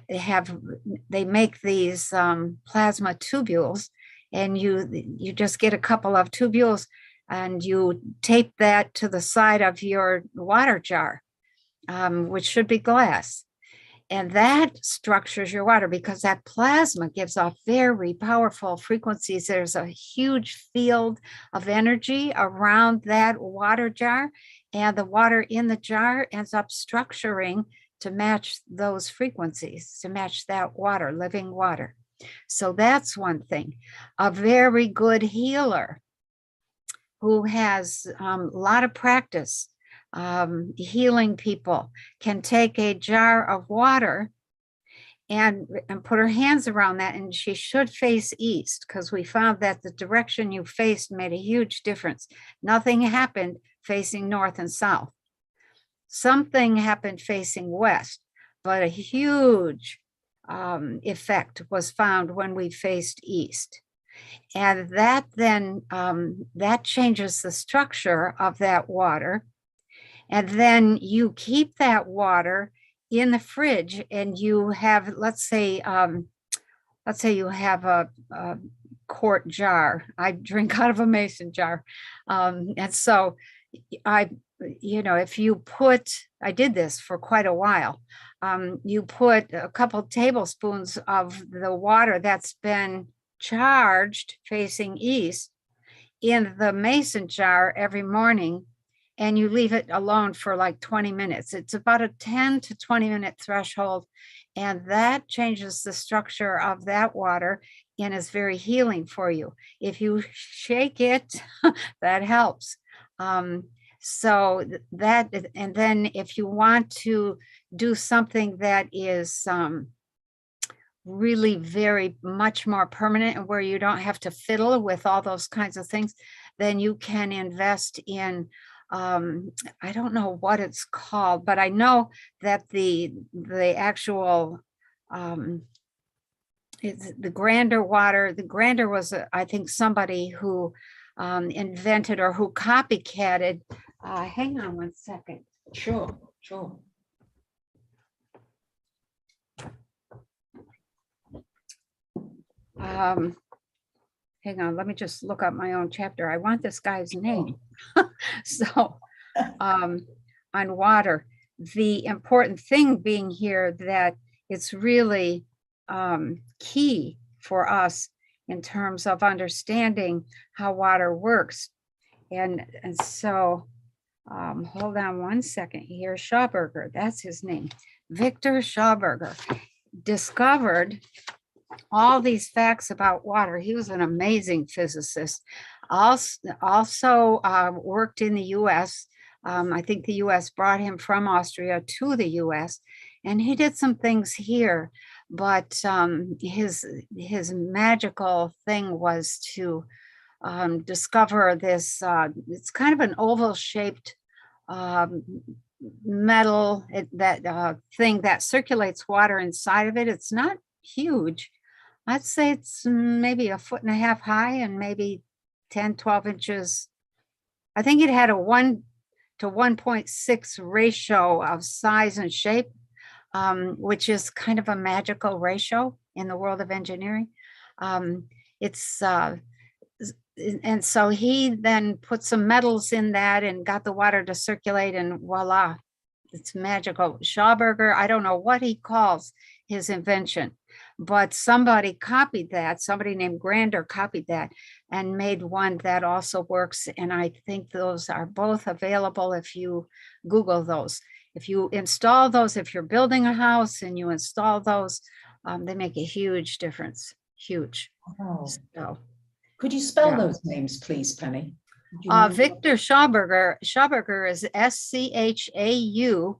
they make these plasma tubules, and you just get a couple of tubules and you tape that to the side of your water jar, which should be glass. And that structures your water because that plasma gives off very powerful frequencies. There's a huge field of energy around that water jar, and the water in the jar ends up structuring to match those frequencies, to match that water, living water. So that's one thing. A very good healer who has a lot of practice healing people can take a jar of water and put her hands around that, and she should face east, because we found that the direction you faced made a huge difference. Nothing happened facing north and south. Something happened facing west, but a huge effect was found when we faced east. And that then, that changes the structure of that water. And then you keep that water in the fridge, and you have, let's say you have a quart jar. I drink out of a mason jar. And so if you put, I did this for quite a while. You put a couple tablespoons of the water that's been charged facing east in the mason jar every morning, and you leave it alone for like 20 minutes. It's about a 10 to 20 minute threshold, and that changes the structure of that water and is very healing for you. If you shake it, that helps. So that, and then if you want to do something that is really very much more permanent, and where you don't have to fiddle with all those kinds of things, then you can invest in, I don't know what it's called, but I know that the actual, it's the Grander water. The Grander was, I think, somebody who invented or who copycatted. Hang on one second. Sure. Hang on, let me just look up my own chapter. I want this guy's name. So on water, the important thing being here that it's really key for us in terms of understanding how water works. And so hold on one second here. Schauberger, that's his name. Victor Schauberger discovered all these facts about water. He was an amazing physicist. Also worked in the US. I think the US brought him from Austria to the US, and he did some things here, but his magical thing was to discover this, it's kind of an oval shaped metal that thing that circulates water inside of it. It's not huge. I'd say it's maybe 1.5 feet high and maybe 10, 12 inches. I think it had a 1 to 1.6 ratio of size and shape, which is kind of a magical ratio in the world of engineering. And so he then put some metals in that and got the water to circulate, and voila, it's magical. Schauberger, I don't know what he calls his invention, but somebody copied that. Somebody named Grander copied that and made one that also works. And I think those are both available if you Google those. If you install those, if you're building a house and you install those, they make a huge difference. Huge. Oh. So, could you spell those names, please, Penny? Victor Schauberger. Schauberger is Schauberger.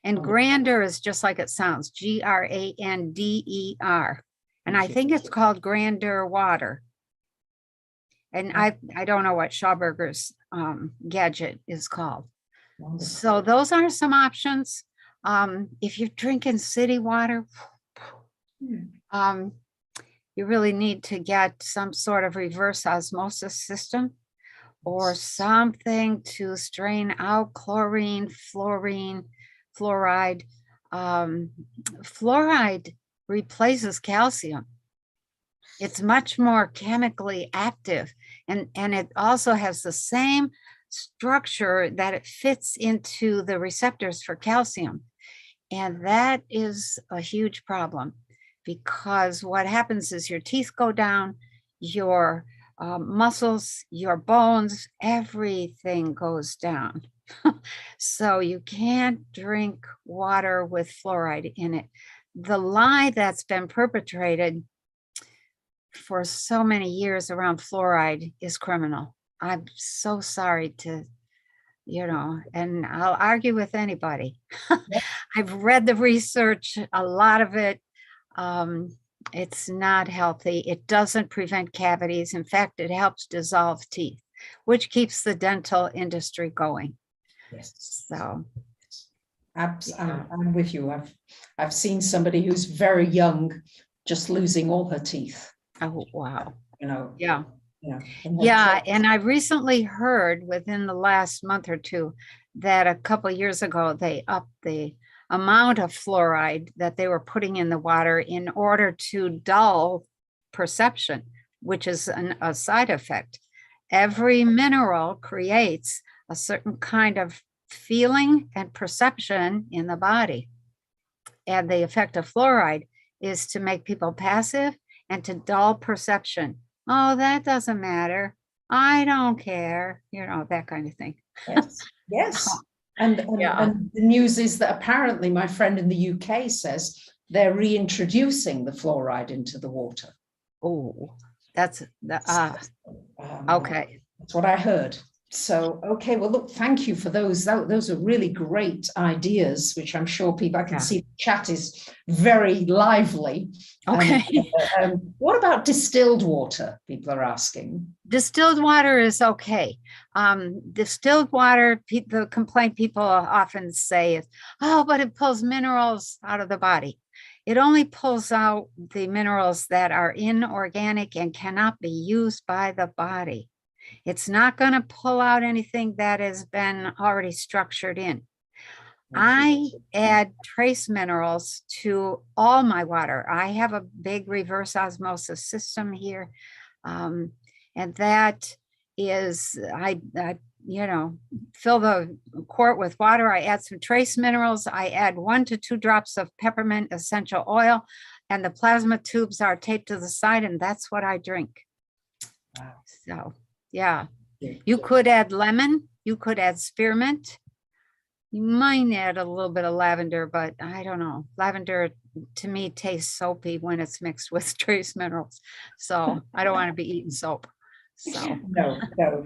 And Grander is just like it sounds, Grander. And I think it's called Grander Water. And I don't know what Schauberger's gadget is called. Wonderful. So those are some options. If you're drinking city water, you really need to get some sort of reverse osmosis system or something to strain out chlorine, fluorine, fluoride. Fluoride replaces calcium. It's much more chemically active, and it also has the same structure that it fits into the receptors for calcium. And that is a huge problem, because what happens is your teeth go down, your muscles, your bones, everything goes down. So you can't drink water with fluoride in it. The lie that's been perpetrated for so many years around fluoride is criminal. I'm so sorry to, and I'll argue with anybody. I've read the research, a lot of it. It's not healthy. It doesn't prevent cavities. In fact, it helps dissolve teeth, which keeps the dental industry going. Yes. So I'm with you. I've seen somebody who's very young just losing all her teeth. Oh, wow. Yeah. Yeah. And I recently heard within the last month or two that a couple of years ago, they upped the amount of fluoride that they were putting in the water in order to dull perception, which is a side effect. Every mineral creates a certain kind of feeling and perception in the body. And the effect of fluoride is to make people passive and to dull perception. Oh, that doesn't matter. I don't care. That kind of thing. Yes. Yes. And the news is that apparently my friend in the UK says they're reintroducing the fluoride into the water. Oh, that's okay. That's what I heard. So, okay, well, look, thank you for those. Those are really great ideas, which I'm sure I can see the chat is very lively. Okay. What about distilled water? People are asking. Distilled water is okay. Distilled water, the complaint people often say is, oh, but it pulls minerals out of the body. It only pulls out the minerals that are inorganic and cannot be used by the body. It's not going to pull out anything that has been already structured in. I add trace minerals to all my water. I have a big reverse osmosis system here. And that is, I fill the quart with water. I add some trace minerals. I add 1 to 2 drops of peppermint essential oil, and the plasma tubes are taped to the side, and that's what I drink. Wow. So, yeah, you could add lemon. You could add spearmint. You might add a little bit of lavender, but I don't know. Lavender to me tastes soapy when it's mixed with trace minerals. So I don't want to be eating soap. So no,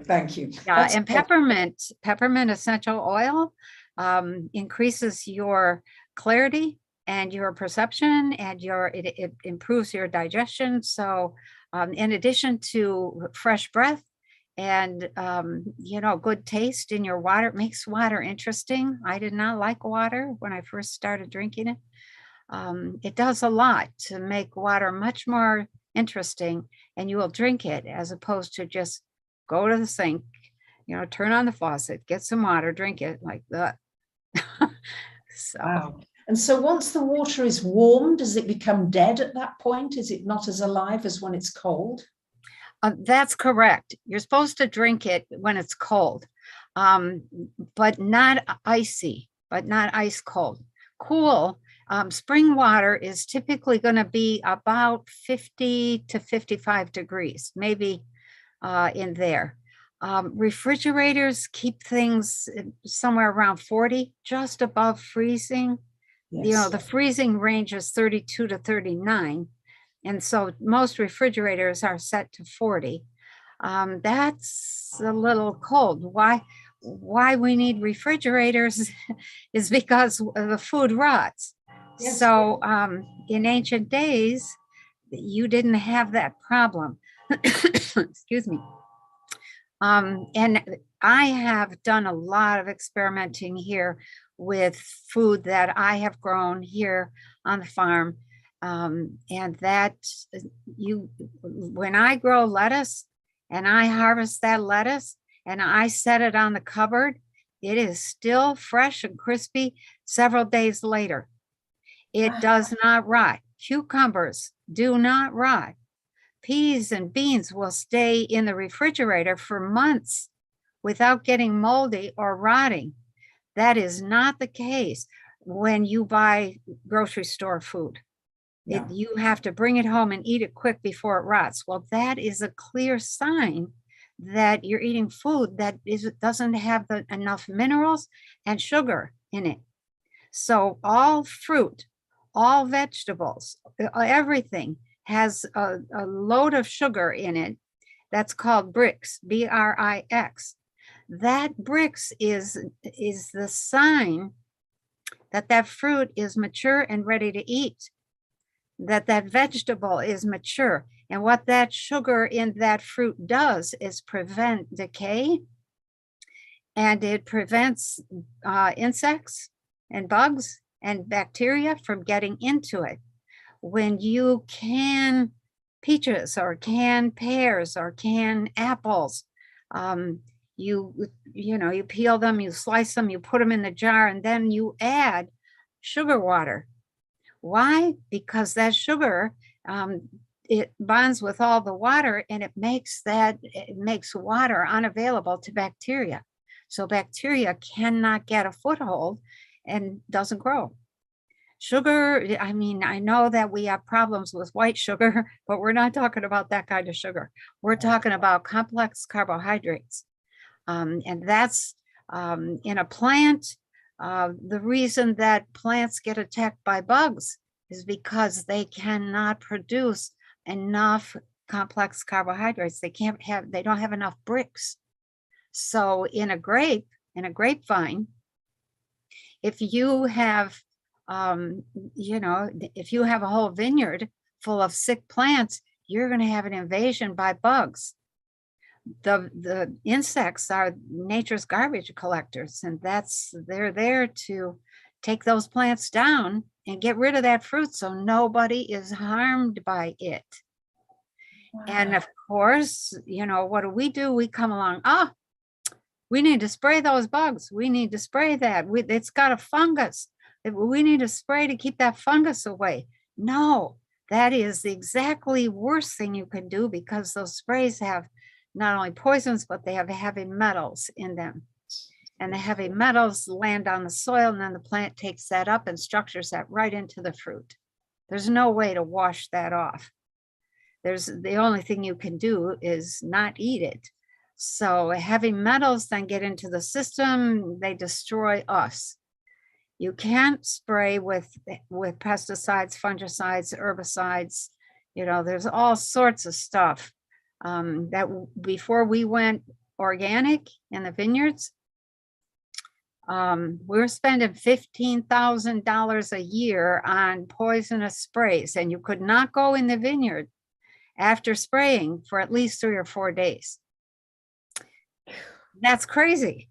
thank you. Yeah, and peppermint essential oil increases your clarity and your perception, and it improves your digestion. So in addition to fresh breath and good taste in your water, it makes water interesting. I did not like water when I first started drinking it. It does a lot to make water much more interesting, and you will drink it as opposed to just go to the sink, turn on the faucet, get some water, drink it like that. So. Wow. And so once the water is warm, does it become dead at that point? Is it not as alive as when it's cold? That's correct. You're supposed to drink it when it's cold, but not icy, but not ice cold. Cool. Spring water is typically going to be about 50 to 55 degrees, maybe in there. Refrigerators keep things somewhere around 40, just above freezing. Yes. The freezing range is 32 to 39. And so most refrigerators are set to 40. That's a little cold. Why we need refrigerators is because the food rots. Yes. So in ancient days, you didn't have that problem. Excuse me. And I have done a lot of experimenting here with food that I have grown here on the farm. And that when I grow lettuce and I harvest that lettuce and I set it on the cupboard, it is still fresh and crispy several days later. It does not rot. Cucumbers do not rot. Peas and beans will stay in the refrigerator for months without getting moldy or rotting. That is not the case when you buy grocery store food. No. You have to bring it home and eat it quick before it rots. Well, that is a clear sign that you're eating food that doesn't have enough minerals and sugar in it. So all fruit, all vegetables, everything has a load of sugar in it that's called Brix, B-R-I-X. That Brix is the sign that that fruit is mature and ready to eat, that that vegetable is mature. And what that sugar in that fruit does is prevent decay, and it prevents insects and bugs and bacteria from getting into it. When you can peaches or can pears or can apples, you peel them, you slice them, you put them in the jar, and then you add sugar water. Why? Because that sugar, it bonds with all the water, and it makes water unavailable to bacteria. So bacteria cannot get a foothold and doesn't grow. Sugar, I mean, I know that we have problems with white sugar, but we're not talking about that kind of sugar. We're talking about complex carbohydrates. And that's in a plant. The reason that plants get attacked by bugs is because they cannot produce enough complex carbohydrates. They don't have enough Brix. So in a grapevine, if you have if you have a whole vineyard full of sick plants, you're going to have an invasion by bugs. The insects are nature's garbage collectors, and they're there to take those plants down and get rid of that fruit so nobody is harmed by it. Wow. And of course, what do? We come along, we need to spray those bugs. We need to spray that. It's got a fungus. We need to spray to keep that fungus away. No, that is the exactly worst thing you can do, because those sprays have not only poisons, but they have heavy metals in them. And the heavy metals land on the soil, and then the plant takes that up and structures that right into the fruit. There's no way to wash that off. The only thing you can do is not eat it. So heavy metals then get into the system, they destroy us. You can't spray with pesticides, fungicides, herbicides. There's all sorts of stuff that before we went organic in the vineyards, we were spending $15,000 a year on poisonous sprays, and you could not go in the vineyard after spraying for at least 3 or 4 days. That's crazy.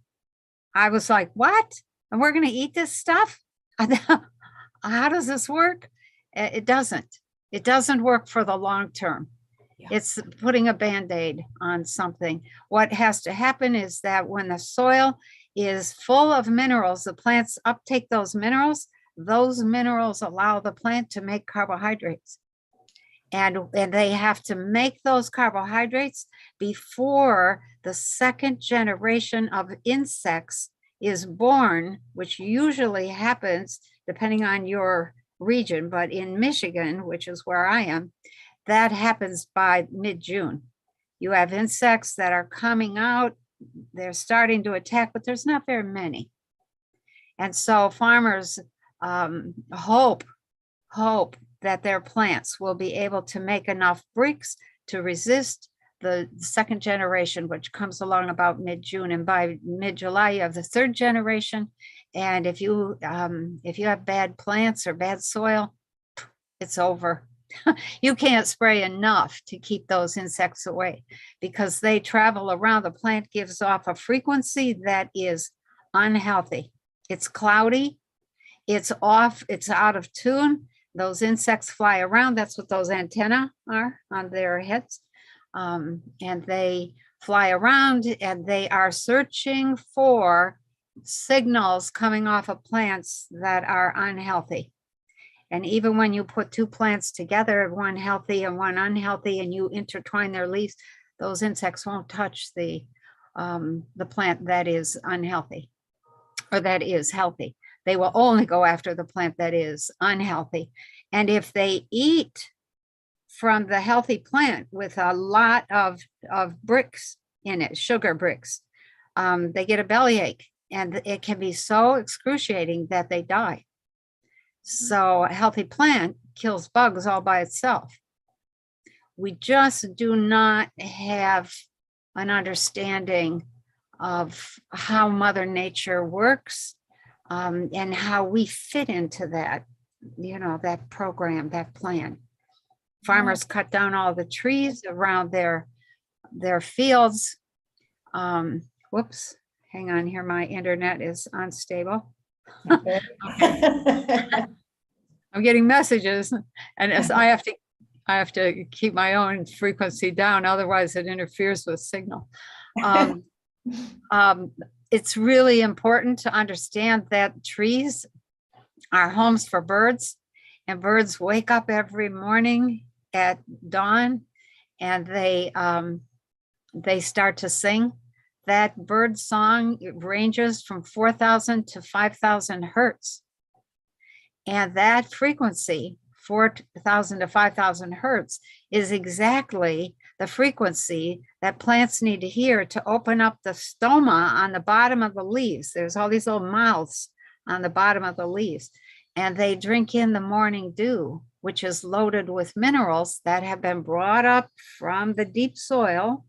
I was like, what? And we're going to eat this stuff? How does this work? It doesn't. It doesn't work for the long term. Yeah. It's putting a Band-Aid on something. What has to happen is that when the soil is full of minerals, the plants uptake those minerals. Those minerals allow the plant to make carbohydrates. And they have to make those carbohydrates before the second generation of insects is born, which usually happens depending on your region. But in Michigan, which is where I am, that happens by mid-June. You have insects that are coming out, they're starting to attack, but there's not very many. And so farmers hope that their plants will be able to make enough Brix to resist the second generation, which comes along about mid-June, and by mid-July you have the third generation. And if you have bad plants or bad soil, it's over. You can't spray enough to keep those insects away, because they travel around. The plant gives off a frequency that is unhealthy. It's cloudy, it's off, it's out of tune. Those insects fly around. That's what those antennae are on their heads. And they fly around and they are searching for signals coming off of plants that are unhealthy. And even when you put two plants together, one healthy and one unhealthy, and you intertwine their leaves, those insects won't touch the plant that is unhealthy or that is healthy. They will only go after the plant that is unhealthy. And if they eat from the healthy plant with a lot of bricks in it, sugar bricks, they get a bellyache, and it can be so excruciating that they die. So a healthy plant kills bugs all by itself. We just do not have an understanding of how Mother Nature works, and how we fit into that, that program, that plan. Farmers cut down all the trees around their fields. Whoops, hang on here, my internet is unstable. Okay. I'm getting messages, and I have to keep my own frequency down, otherwise it interferes with signal. It's really important to understand that trees are homes for birds, and birds wake up every morning at dawn, and they start to sing. That bird song ranges from 4,000 to 5,000 hertz. And that frequency, 4,000 to 5,000 hertz, is exactly the frequency that plants need to hear to open up the stoma on the bottom of the leaves. There's all these little mouths on the bottom of the leaves, and they drink in the morning dew, which is loaded with minerals that have been brought up from the deep soil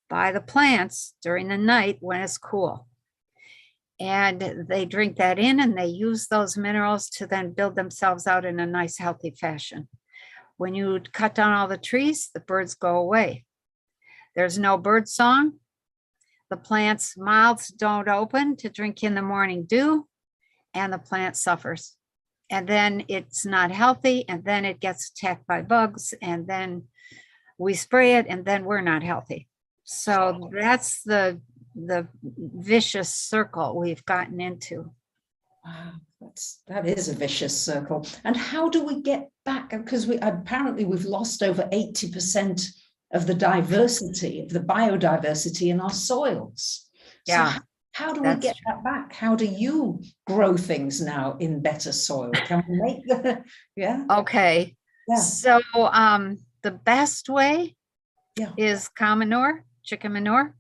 by the plants during the night when it's cool. And they drink that in, and they use those minerals to then build themselves out in a nice, healthy fashion. When you cut down all the trees, the birds go away. There's no bird song. The plant's mouths don't open to drink in the morning dew, and the plant suffers. And then it's not healthy, and then it gets attacked by bugs, and then we spray it, and then we're not healthy. So that's the vicious circle we've gotten into. Wow, that is a vicious circle. And how do we get back? Because we've lost over 80% of the diversity, of the biodiversity in our soils. Yeah. So how do we get that back? How do you grow things now in better soil? Can we make the, yeah? Okay. Yeah. So the best way is cow manure, chicken manure.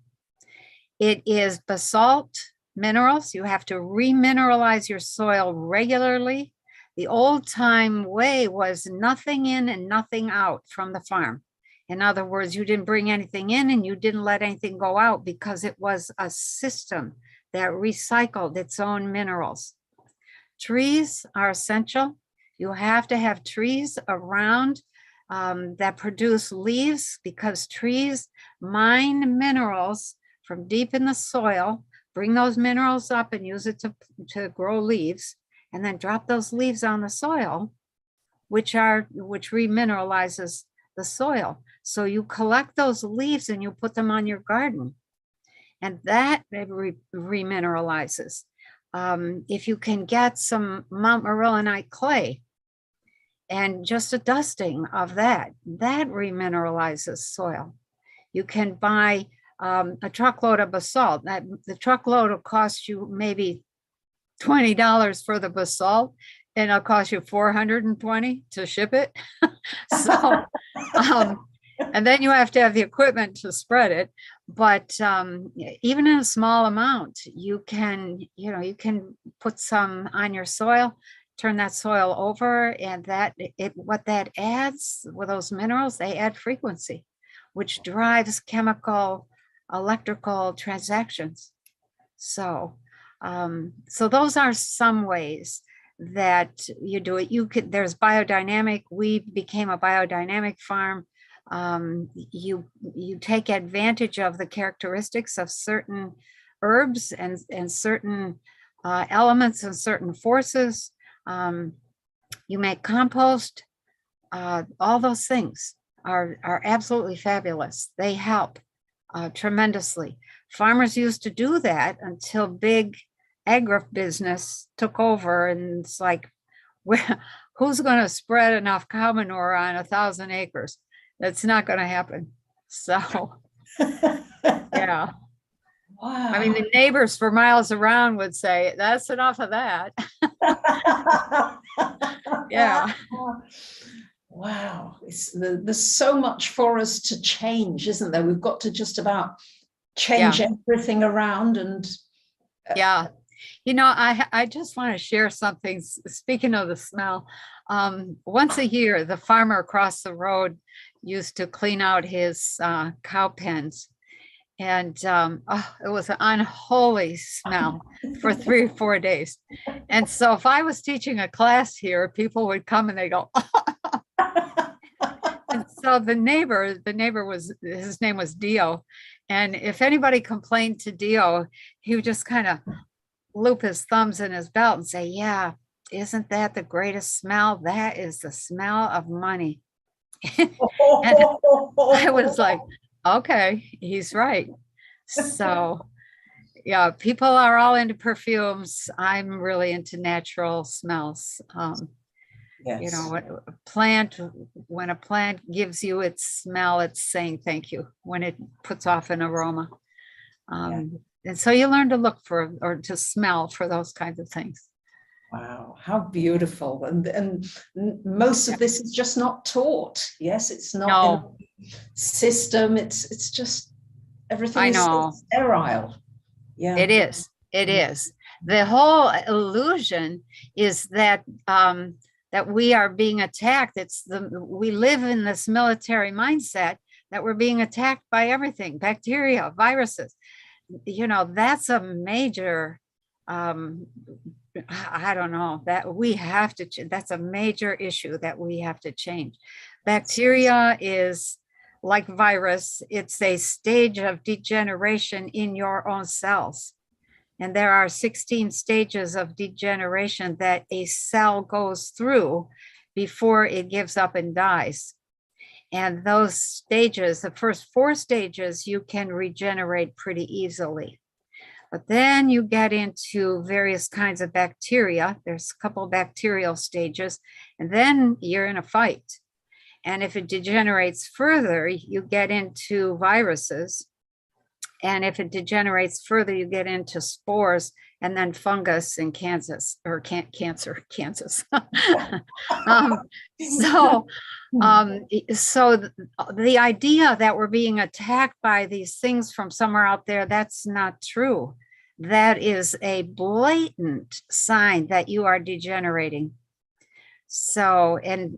It is basalt minerals. You have to remineralize your soil regularly. The old time way was nothing in and nothing out from the farm. In other words, you didn't bring anything in and you didn't let anything go out, because it was a system that recycled its own minerals. Trees are essential. You have to have trees around that produce leaves, because trees mine minerals from deep in the soil, bring those minerals up and use it to grow leaves, and then drop those leaves on the soil, which remineralizes the soil. So you collect those leaves and you put them on your garden, and that remineralizes. If you can get some Mount Marillenite clay and just a dusting of that remineralizes soil. You can buy a truckload of basalt. The truckload will cost you maybe $20 for the basalt, and it'll cost you $420 to ship it. So, and then you have to have the equipment to spread it. But even in a small amount, you can put some on your soil, turn that soil over, and what that adds with those minerals, they add frequency, which drives chemical, electrical transactions. So those are some ways that you do it. There's biodynamic. We became a biodynamic farm. You take advantage of the characteristics of certain herbs and certain elements and certain forces. You make compost. All those things are absolutely fabulous. They help tremendously. Farmers used to do that until big agribusiness took over, and it's like, who's going to spread enough cow manure on 1,000 acres? That's not going to happen. So, yeah. Wow. I mean, the neighbors for miles around would say, that's enough of that. Yeah. Wow. There's so much for us to change, isn't there? We've got to just about change everything around. And yeah. You know, I just want to share something. Speaking of the smell, once a year, the farmer across the road used to clean out his cow pens. And it was an unholy smell for 3 or 4 days. And so if I was teaching a class here, people would come and they go, and so the neighbor was, his name was Dio. And if anybody complained to Dio, he would just kind of loop his thumbs in his belt and say, yeah, isn't that the greatest smell? That is the smell of money. And I was like, okay, he's right. So yeah, people are all into perfumes. I'm really into natural smells. yes. You know, when a plant gives you its smell, it's saying thank you when it puts off an aroma. And so you learn to look for, or to smell for those kinds of things. Wow, how beautiful. And most of this is just not taught. Yes, it's not in the system. It's just everything is so sterile. Yeah. It is. It is. The whole illusion is that that we are being attacked. We live in this military mindset that we're being attacked by everything, bacteria, viruses. You know, that's a major I don't know, that we have to, that's a major issue that we have to change. Bacteria is like virus. It's a stage of degeneration in your own cells. And there are 16 stages of degeneration that a cell goes through before it gives up and dies. And those stages, the first 4 stages, you can regenerate pretty easily. But then you get into various kinds of bacteria. There's a couple of bacterial stages, and then you're in a fight. And if it degenerates further, you get into viruses. And if it degenerates further, you get into spores, and then fungus and cancer. So the idea that we're being attacked by these things from somewhere out there, that's not true. That is a blatant sign that you are degenerating. So, and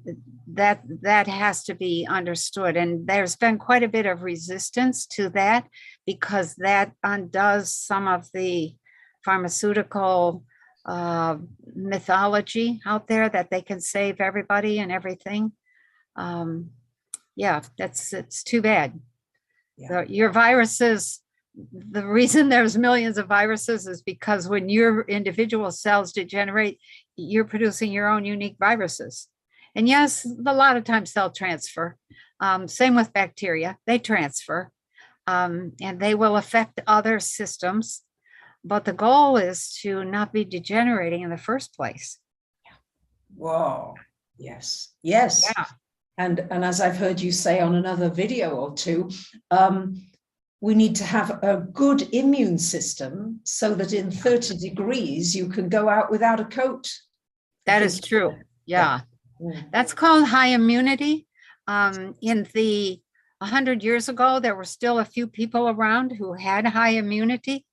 that has to be understood. And there's been quite a bit of resistance to that, because that undoes some of the pharmaceutical mythology out there that they can save everybody and everything. It's too bad. Your viruses, the reason there's millions of viruses is because when your individual cells degenerate, you're producing your own unique viruses. And yes, a lot of times they'll transfer. Same with bacteria, they transfer, and they will affect other systems. But the goal is to not be degenerating in the first place. Whoa. Yes. Yes. Yeah. And as I've heard you say on another video or two, we need to have a good immune system so that in 30 degrees you can go out without a coat. That is true. Yeah. That's called high immunity. In the 100 years ago, there were still a few people around who had high immunity.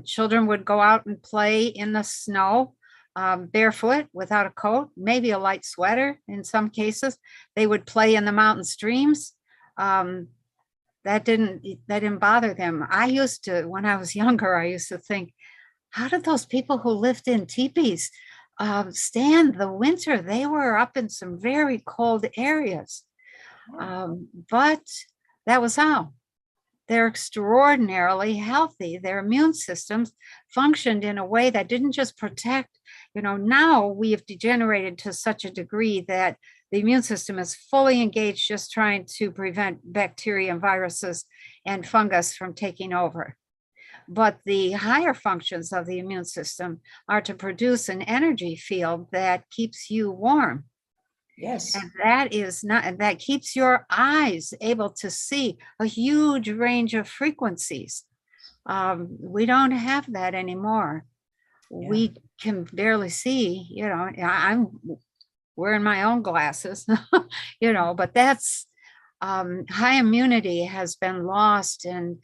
Children would go out and play in the snow, barefoot without a coat, maybe a light sweater in some cases. They would play in the mountain streams. That didn't bother them. I used to, when I was younger, I used to think, how did those people who lived in teepees stand the winter? They were up in some very cold areas. But that was how. They're extraordinarily healthy. Their immune systems functioned in a way that didn't just protect now we have degenerated to such a degree that the immune system is fully engaged just trying to prevent bacteria and viruses and fungus from taking over. But the higher functions of the immune system are to produce an energy field that keeps you warm. Yes. And that keeps your eyes able to see a huge range of frequencies. We don't have that anymore. Yeah. We can barely see, I'm wearing my own glasses, but that's high immunity has been lost. And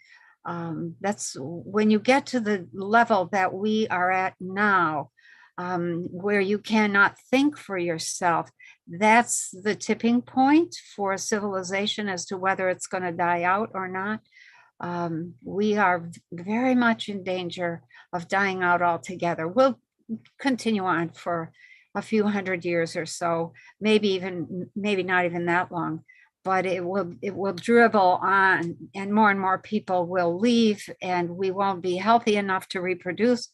that's when you get to the level that we are at now, where you cannot think for yourself. That's the tipping point for civilization as to whether it's going to die out or not. We are very much in danger of dying out altogether. We'll continue on for a few hundred years or so, maybe not even that long, but it will dribble on, and more people will leave, and we won't be healthy enough to reproduce.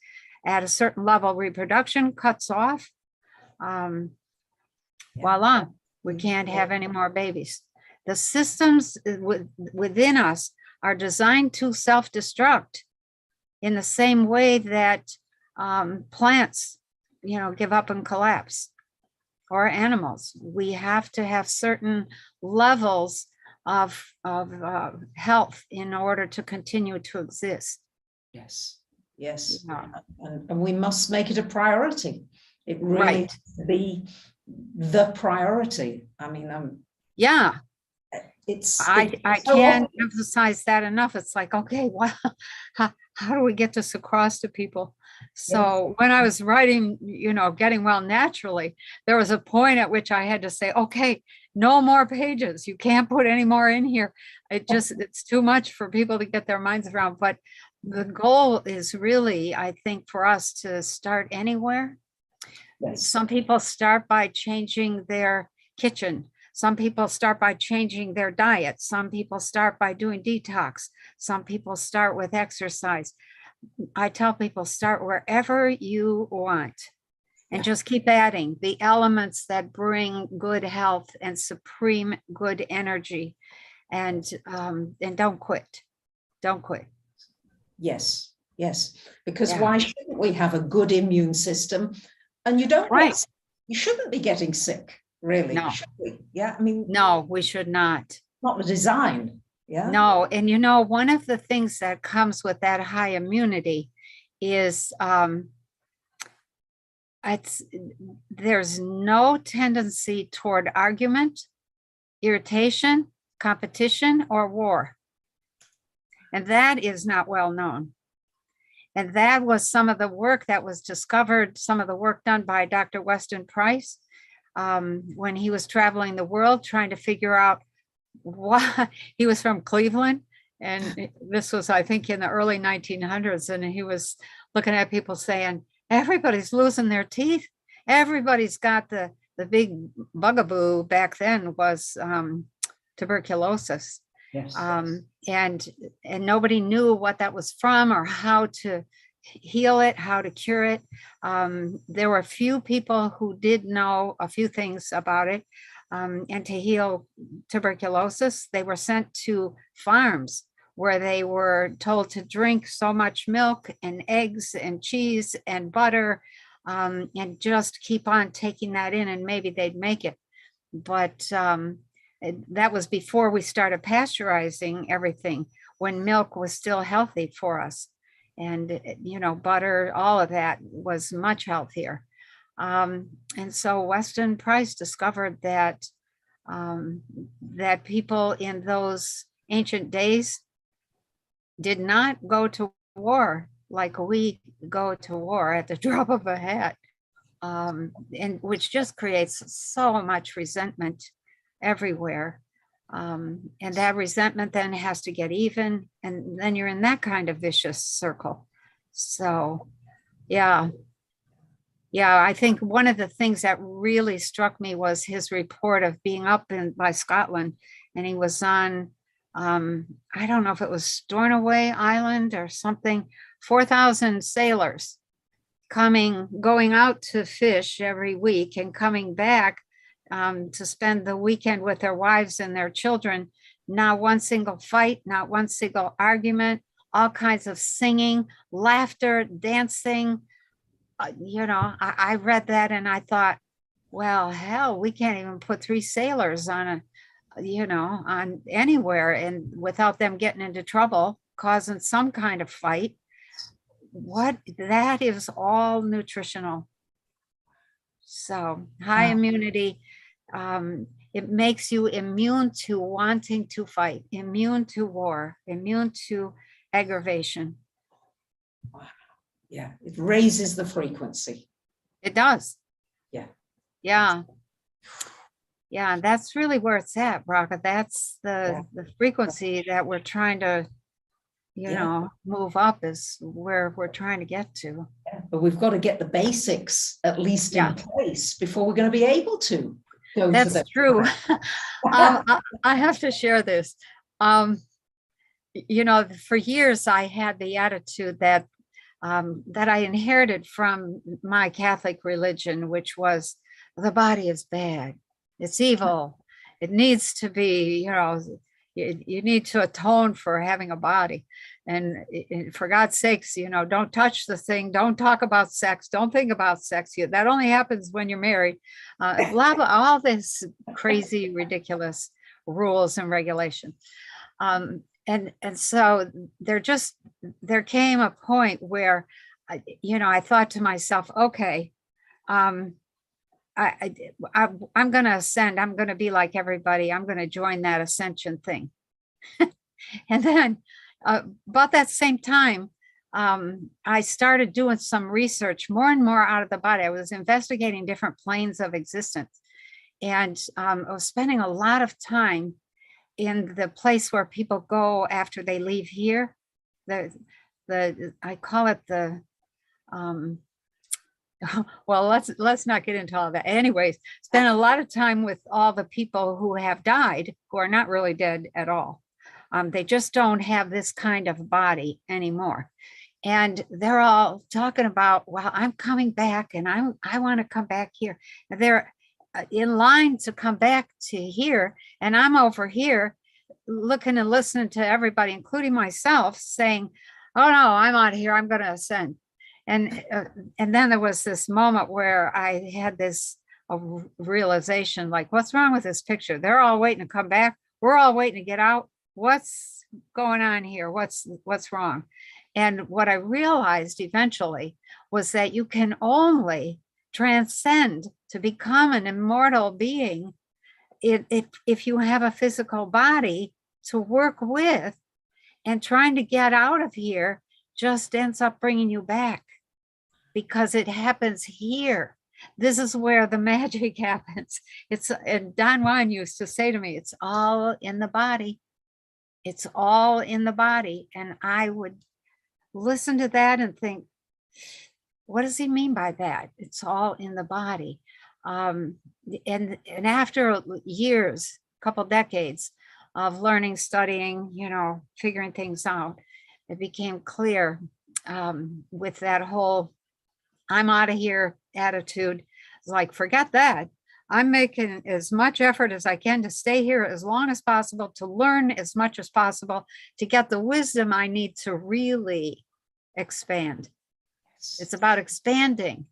At a certain level, reproduction cuts off. Voila, we can't have any more babies. The systems within us are designed to self-destruct in the same way that plants, give up and collapse, or animals. We have to have certain levels of health in order to continue to exist. Yes. Yeah. And we must make it a priority. It really needs to be the priority. I mean, yeah. I so can't emphasize that enough. It's like, okay, well, how do we get this across to people? So when I was writing, Getting Well Naturally, there was a point at which I had to say, okay, no more pages. You can't put any more in here. It's too much for people to get their minds around. But the goal is really, I think, for us to start anywhere. Yes. Some people start by changing their kitchen. Some people start by changing their diet. Some people start by doing detox. Some people start with exercise. I tell people, start wherever you want and just keep adding the elements that bring good health and supreme good energy, and don't quit. Don't quit. Yes. Because why shouldn't we have a good immune system? And you don't you shouldn't be getting sick, really. No. Should we? Yeah. I mean, no, we should not. Not the design. Yeah. No. And one of the things that comes with that high immunity is there's no tendency toward argument, irritation, competition, or war. And that is not well known. And that was some of the work that was discovered, some of the work done by Dr. Weston Price when he was traveling the world trying to figure out why. He was from Cleveland, and this was, I think, in the early 1900s. And he was looking at people saying, everybody's losing their teeth. Everybody's got the big bugaboo back then was tuberculosis. Yes. And nobody knew what that was from or how to heal it, how to cure it. There were a few people who did know a few things about it. And to heal tuberculosis, they were sent to farms where they were told to drink so much milk and eggs and cheese and butter, and just keep on taking that in, and maybe they'd make it. But that was before we started pasteurizing everything, when milk was still healthy for us. And, butter, all of that was much healthier. And so Weston Price discovered that that people in those ancient days did not go to war like we go to war at the drop of a hat, and which just creates so much resentment everywhere. And that resentment then has to get even, and then you're in that kind of vicious circle. So, yeah, I think one of the things that really struck me was his report of being up by Scotland, and he was on, I don't know if it was Stornoway Island or something, 4,000 sailors going out to fish every week and coming back to spend the weekend with their wives and their children. Not one single fight, not one single argument, all kinds of singing, laughter, dancing. I read that and I thought, well, hell, we can't even put 3 sailors on on anywhere and without them getting into trouble, causing some kind of fight. What that is all nutritional. So high immunity, it makes you immune to wanting to fight, immune to war, immune to aggravation. Yeah, it raises the frequency. It does. Yeah. Yeah. Yeah, that's really where it's at, Bracha. That's the frequency that we're trying to, move up is where we're trying to get to. Yeah, but we've got to get the basics at least in place before we're going to be able to go. That's true. I have to share this. For years I had the attitude that I inherited from my Catholic religion, which was the body is bad. It's evil. It needs to be, you need to atone for having a body. And for God's sakes, don't touch the thing. Don't talk about sex. Don't think about sex. That only happens when you're married. Blah, blah, all this crazy, ridiculous rules and regulation. And so there came a point where, I thought to myself, okay, I'm going to ascend. I'm going to be like everybody. I'm going to join that ascension thing. And then about that same time, I started doing some research more and more out of the body. I was investigating different planes of existence. And I was spending a lot of time in the place where people go after they leave here. I call it the well, let's not get into all that. Anyways, spend a lot of time with all the people who have died, who are not really dead at all. They just don't have this kind of body anymore. And they're all talking about, well, I'm coming back and I want to come back here. And they're in line to come back to here. And I'm over here looking and listening to everybody, including myself, saying, oh no, I'm out of here. I'm going to ascend. And then there was this moment where I had this realization, like, what's wrong with this picture? They're all waiting to come back. We're all waiting to get out. What's going on here? What's wrong? And what I realized eventually was that you can only transcend to become an immortal being if you have a physical body to work with, and trying to get out of here just ends up bringing you back, because it happens here. This is where the magic happens. And Don Juan used to say to me, it's all in the body. It's all in the body. And I would listen to that and think, what does he mean by that? It's all in the body. And after years, a couple decades of learning, studying, figuring things out, it became clear with that whole I'm out of here attitude. It's like, forget that. I'm making as much effort as I can to stay here as long as possible, to learn as much as possible, to get the wisdom I need to really expand. Yes. It's about expanding.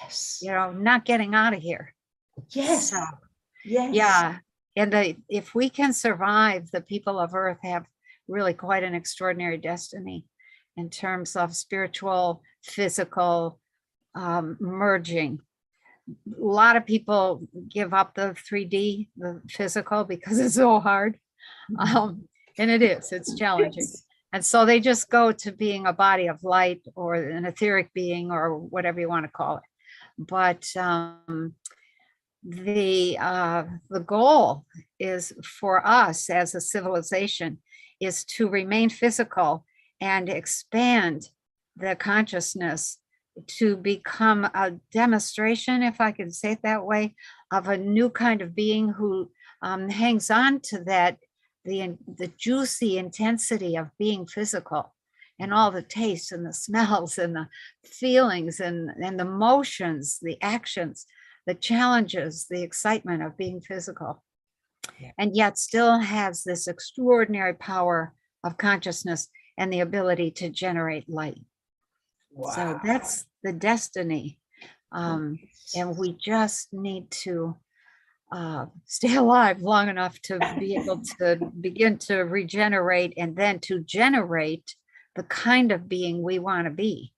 Yes. Not getting out of here. Yes. So, yes. Yeah. And if we can survive, the people of Earth have really quite an extraordinary destiny in terms of spiritual, physical, merging. A lot of people give up the 3D, the physical, because it's so hard. And it's challenging. And so they just go to being a body of light or an etheric being or whatever you want to call it. But the goal is for us as a civilization is to remain physical and expand the consciousness to become a demonstration, if I can say it that way, of a new kind of being who hangs on to that, the juicy intensity of being physical, and all the tastes and the smells and the feelings and the motions, the actions, the challenges, the excitement of being physical, and yet still has this extraordinary power of consciousness and the ability to generate light. Wow. So that's the destiny. And we just need to stay alive long enough to be able to begin to regenerate and then to generate the kind of being we want to be.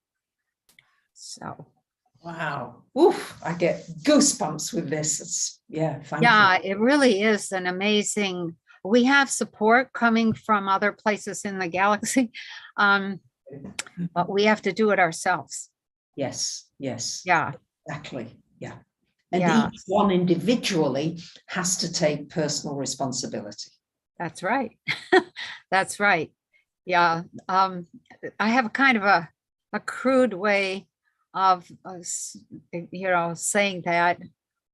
So. Wow. Oof, I get goosebumps with this. It's, thank you. It really is an amazing, we have support coming from other places in the galaxy, but we have to do it ourselves. Yes. Yeah. Exactly. Yeah. And each one individually has to take personal responsibility. That's right. That's right. Yeah. I have kind of a crude way of, saying that,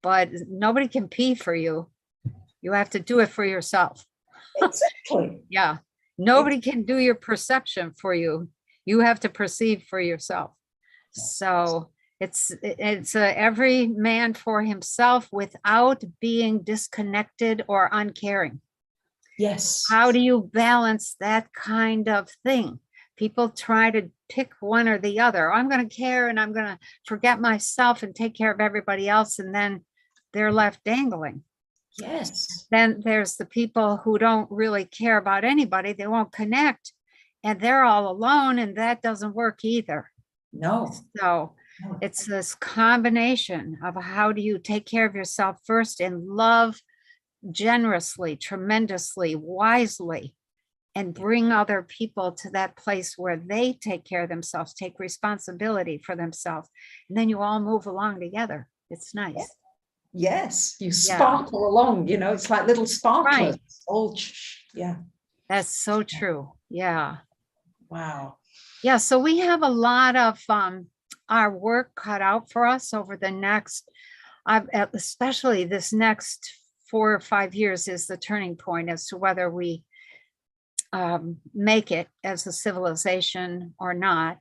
but nobody can pee for you. You have to do it for yourself. Exactly. Yeah. Nobody can do your perception for you. You have to perceive for yourself. So it's every man for himself without being disconnected or uncaring. Yes. How do you balance that kind of thing? People try to pick one or the other. I'm going to care and I'm going to forget myself and take care of everybody else. And then they're left dangling. Yes. Then there's the people who don't really care about anybody. They won't connect and they're all alone, and that doesn't work either. No. So it's this combination of how do you take care of yourself first and love generously, tremendously, wisely, and bring other people to that place where they take care of themselves, take responsibility for themselves. And then you all move along together. It's nice. Yes, you sparkle along, it's like little sparklers. Right. All, That's so true. Yeah. Wow. Yeah. So we have a lot of our work cut out for us over the next, especially this next 4 or 5 years is the turning point as to whether we make it as a civilization or not.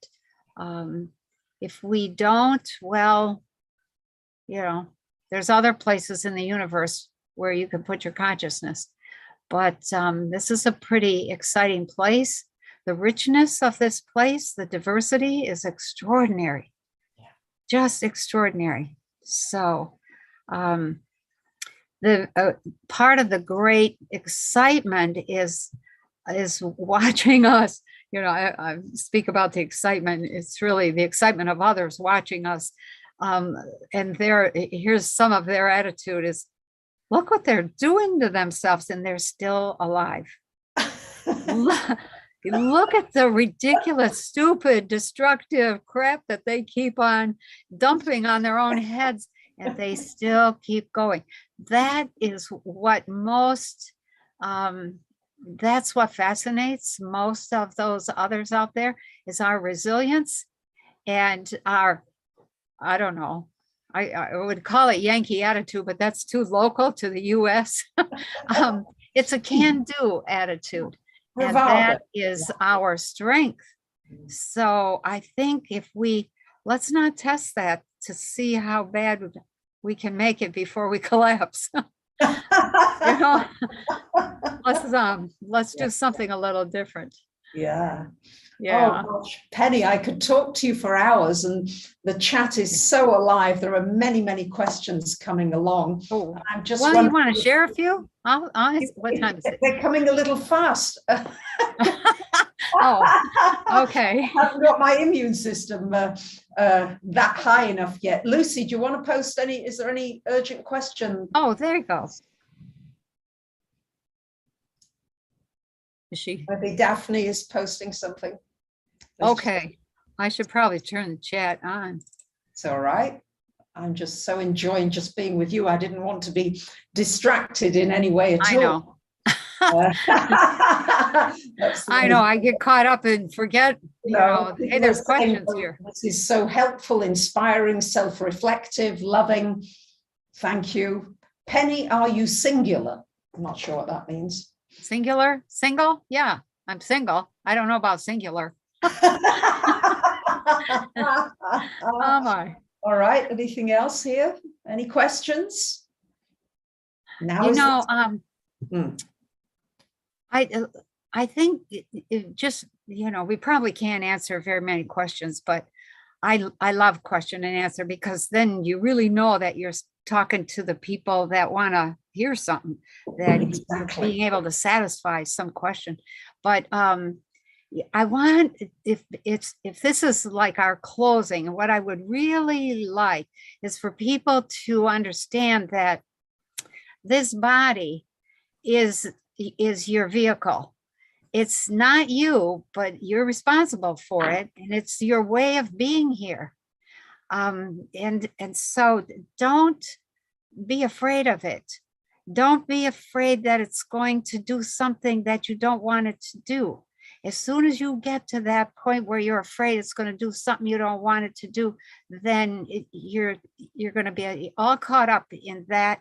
If we don't, well, there's other places in the universe where you can put your consciousness. But this is a pretty exciting place. The richness of this place, the diversity is extraordinary, just extraordinary. So the part of the great excitement is watching us. I speak about the excitement. It's really the excitement of others watching us. And here's some of their attitude is, look what they're doing to themselves, and they're still alive. Look at the ridiculous, stupid, destructive crap that they keep on dumping on their own heads, and they still keep going. That is what that's what fascinates most of those others out there, is our resilience and our, I don't know, I would call it Yankee attitude, but that's too local to the US. It's a can-do attitude. And that is our strength. So I think if let's not test that to see how bad we can make it before we collapse. Let's do something a little different. Yeah. Yeah. Oh gosh, Penny, I could talk to you for hours, and the chat is so alive. There are many, many questions coming along. Oh, I'm just well, you want to share a few? What time is it? They're coming a little fast. Oh, okay. I haven't got my immune system that high enough yet. Lucy, do you want to post any? Is there any urgent question? Oh, there you go. Is she? Maybe Daphne is posting something. Okay. I should probably turn the chat on. It's all right. I'm just so enjoying just being with you. I didn't want to be distracted in any way at all. I know. I know. I get caught up and forget, hey, there's questions here. This is so helpful, inspiring, self-reflective, loving. Thank you. Penny, are you singular? I'm not sure what that means. Singular? Single? Yeah, I'm single. I don't know about singular. Oh my. All right. Anything else here? Any questions? Now You is know, Mm. I think it just, we probably can't answer very many questions, but I love question and answer, because then you really know that you're talking to the people that want to hear something, that you're Exactly. being able to satisfy some question. But I want, if this is like our closing, what I would really like is for people to understand that this body is your vehicle. It's not you, but you're responsible for it, and it's your way of being here. And so don't be afraid of it. Don't be afraid that it's going to do something that you don't want it to do. As soon as you get to that point where you're afraid it's going to do something you don't want it to do, then you're going to be all caught up in that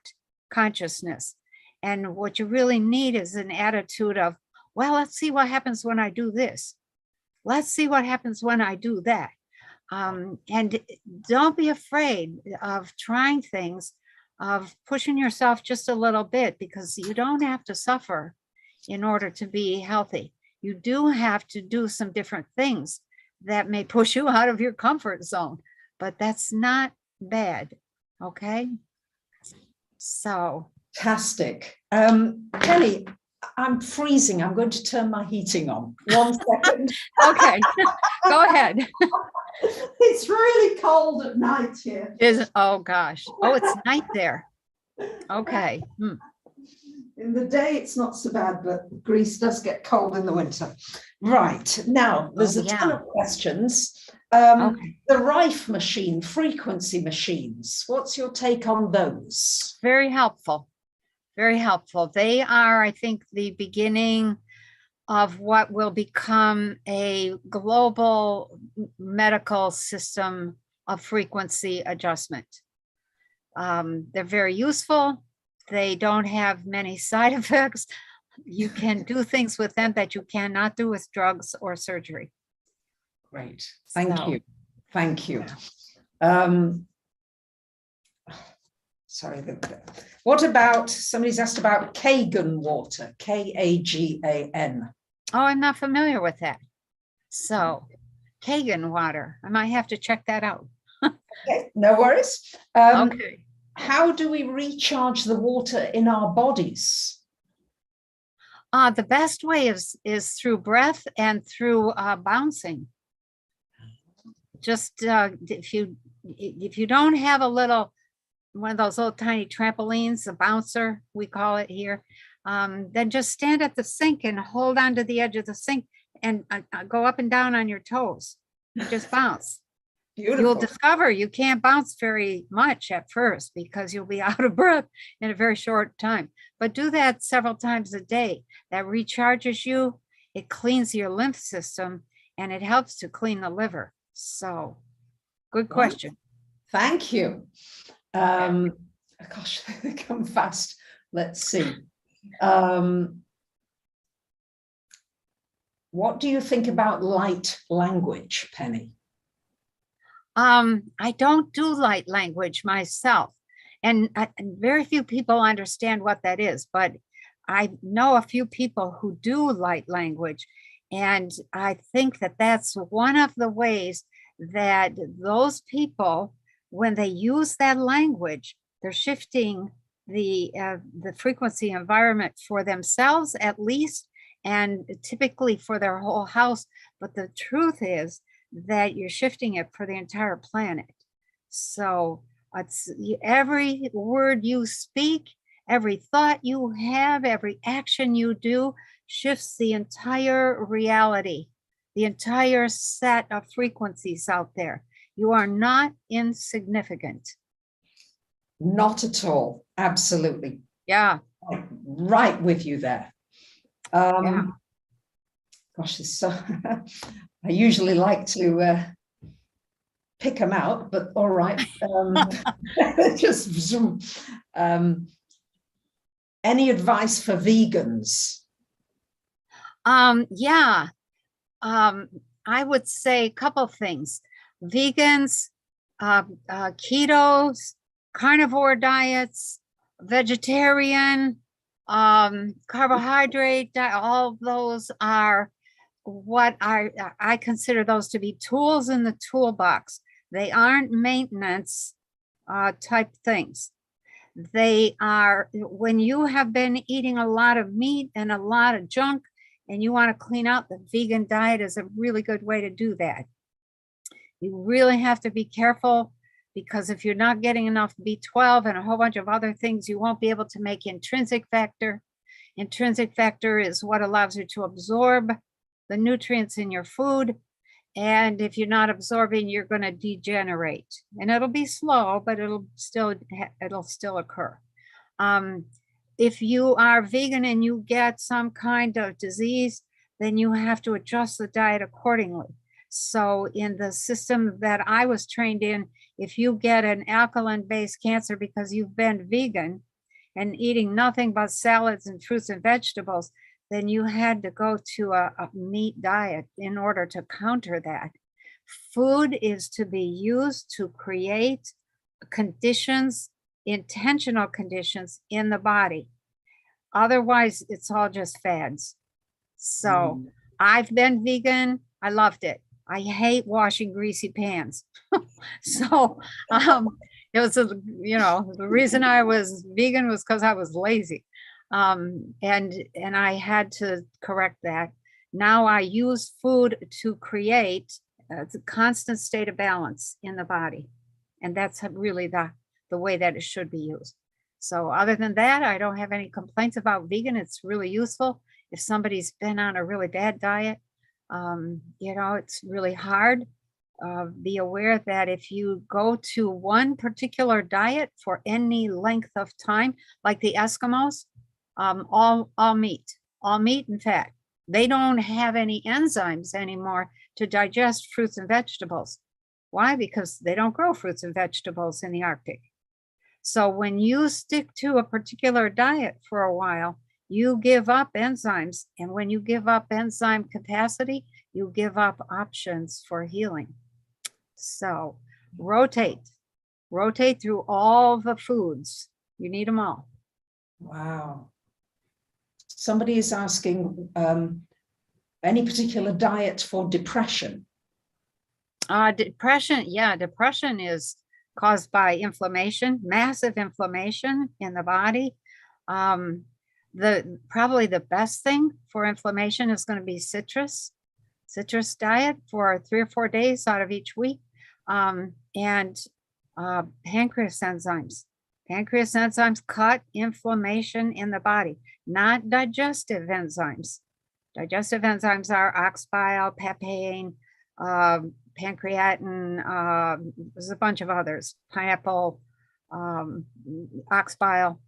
consciousness. And what you really need is an attitude of, well, let's see what happens when I do this. Let's see what happens when I do that. And don't be afraid of trying things, of pushing yourself just a little bit, because you don't have to suffer in order to be healthy. You do have to do some different things that may push you out of your comfort zone, but that's not bad. Okay. So. Fantastic. Penny, I'm freezing. I'm going to turn my heating on. 1 second. Okay. Go ahead. It's really cold at night here. Oh gosh. Oh, it's night there. Okay. In the day, it's not so bad, but Greece does get cold in the winter. Right. Now, there's a ton of questions. Okay. The Rife machine, frequency machines, what's your take on those? Very helpful. Very helpful. They are, I think, the beginning of what will become a global medical system of frequency adjustment. They're very useful. They don't have many side effects. You can do things with them that you cannot do with drugs or surgery. Great. Thank you. Thank you. Sorry. What about, somebody's asked about Kagan water, Kagan. Oh, I'm not familiar with that. So Kagan water, I might have to check that out. Okay, no worries. Okay. How do we recharge the water in our bodies? The best way is through breath and through bouncing. Just if you don't have one of those little tiny trampolines, a bouncer, we call it here, then just stand at the sink and hold on to the edge of the sink and go up and down on your toes. Just bounce. Beautiful. You'll discover you can't bounce very much at first because you'll be out of breath in a very short time. But do that several times a day. That recharges you. It cleans your lymph system, and it helps to clean the liver. So, good question. Thank you. Gosh, they come fast. Let's see. What do you think about light language, Penny? I don't do light language myself, and very few people understand what that is, but I know a few people who do light language, and I think that that's one of the ways that those people, when they use that language, they're shifting the frequency environment for themselves at least, and typically for their whole house. But the truth is that you're shifting it for the entire planet. So it's every word you speak, every thought you have, every action you do shifts the entire reality, the entire set of frequencies out there. You are not insignificant. Not at all. Absolutely. Yeah. Right with you there. Gosh, it's so I usually like to pick them out, but all right. Just zoom. Any advice for vegans? Yeah. I would say a couple things. Vegans, ketos, carnivore diets, vegetarian, carbohydrate diet, all those are what I consider those to be tools in the toolbox. They aren't maintenance type things. They are, when you have been eating a lot of meat and a lot of junk and you want to clean out, the vegan diet is a really good way to do that. You really have to be careful, because if you're not getting enough B12 and a whole bunch of other things, you won't be able to make intrinsic factor. Intrinsic factor is what allows you to absorb the nutrients in your food. And if you're not absorbing, you're going to degenerate, and it'll be slow, but it'll still occur. If you are vegan and you get some kind of disease, then you have to adjust the diet accordingly. So in the system that I was trained in, if you get an alkaline-based cancer because you've been vegan and eating nothing but salads and fruits and vegetables, then you had to go to a meat diet in order to counter that. Food is to be used to create conditions, intentional conditions in the body. Otherwise, it's all just fads. So I've been vegan. I loved it. I hate washing greasy pans. So it was, the reason I was vegan was because I was lazy. And I had to correct that. Now I use food to create a constant state of balance in the body. And that's really the way that it should be used. So other than that, I don't have any complaints about vegan. It's really useful. If somebody's been on a really bad diet, it's really hard. Be aware that if you go to one particular diet for any length of time, like the Eskimos, all meat and fat. They don't have any enzymes anymore to digest fruits and vegetables. Why? Because they don't grow fruits and vegetables in the Arctic. So when you stick to a particular diet for a while, you give up enzymes. And when you give up enzyme capacity, you give up options for healing. So rotate through all the foods. You need them all. Wow. Somebody is asking, any particular diet for depression? Depression is caused by inflammation, massive inflammation in the body. Probably the best thing for inflammation is going to be citrus diet for 3 or 4 days out of each week, and pancreas enzymes. Pancreas enzymes cut inflammation in the body, not digestive enzymes. Digestive enzymes are ox bile, papain, pancreatin, there's a bunch of others, pineapple, ox bile.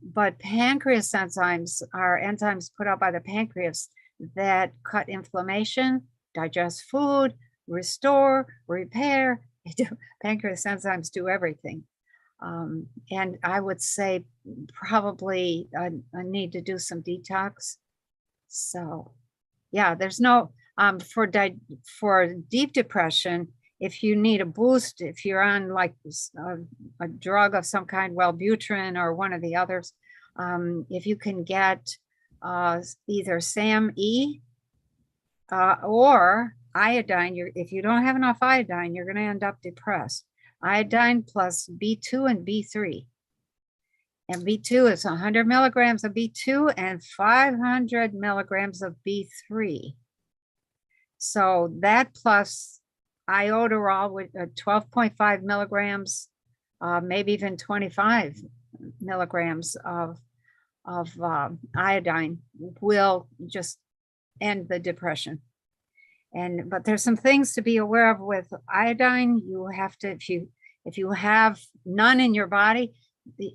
But pancreas enzymes are enzymes put out by the pancreas that cut inflammation, digest food, restore, repair. Pancreas enzymes do everything. And I would say probably I need to do some detox. So yeah, there's no, for deep depression, if you need a boost, if you're on like a drug of some kind, Wellbutrin or one of the others, if you can get either SAM-E or iodine, if you don't have enough iodine, you're going to end up depressed. Iodine plus B2 and B3. And B2 is 100 milligrams of B2 and 500 milligrams of B3. So that plus iodoral with 12.5 milligrams, maybe even 25 milligrams of iodine will just end the depression. But there's some things to be aware of with iodine. You have to, if you have none in your body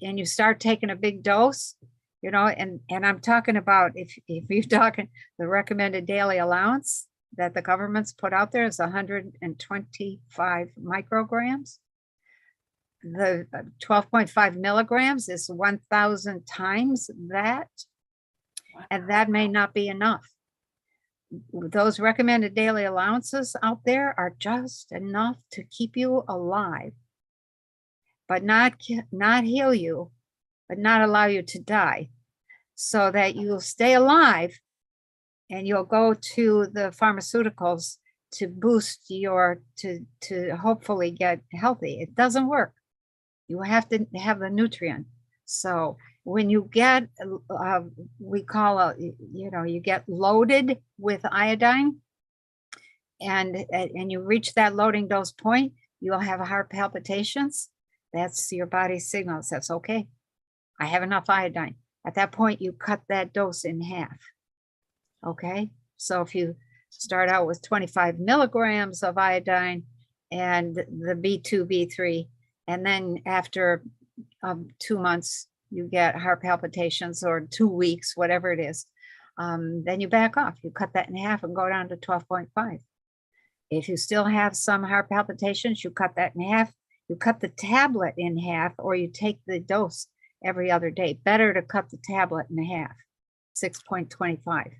and you start taking a big dose, and I'm talking about if you're talking the recommended daily allowance that the government's put out there is 125 micrograms. The 12.5 milligrams is 1,000 times that, and that may not be enough. those recommended daily allowances out there are just enough to keep you alive, but not heal you, but not allow you to die, so that you'll stay alive and you'll go to the pharmaceuticals to boost your, to hopefully get healthy. It doesn't work. You have to have the nutrient. So when you get, we call you get loaded with iodine, and you reach that loading dose point, you'll have heart palpitations. That's your body's signal. Says, okay, I have enough iodine. At that point, you cut that dose in half. Okay, so if you start out with 25 milligrams of iodine and the B2, B3, and then after 2 months, you get heart palpitations, or 2 weeks, whatever it is, then you back off. You cut that in half and go down to 12.5. If you still have some heart palpitations, you cut that in half. You cut the tablet in half, or you take the dose every other day. Better to cut the tablet in half, 6.25.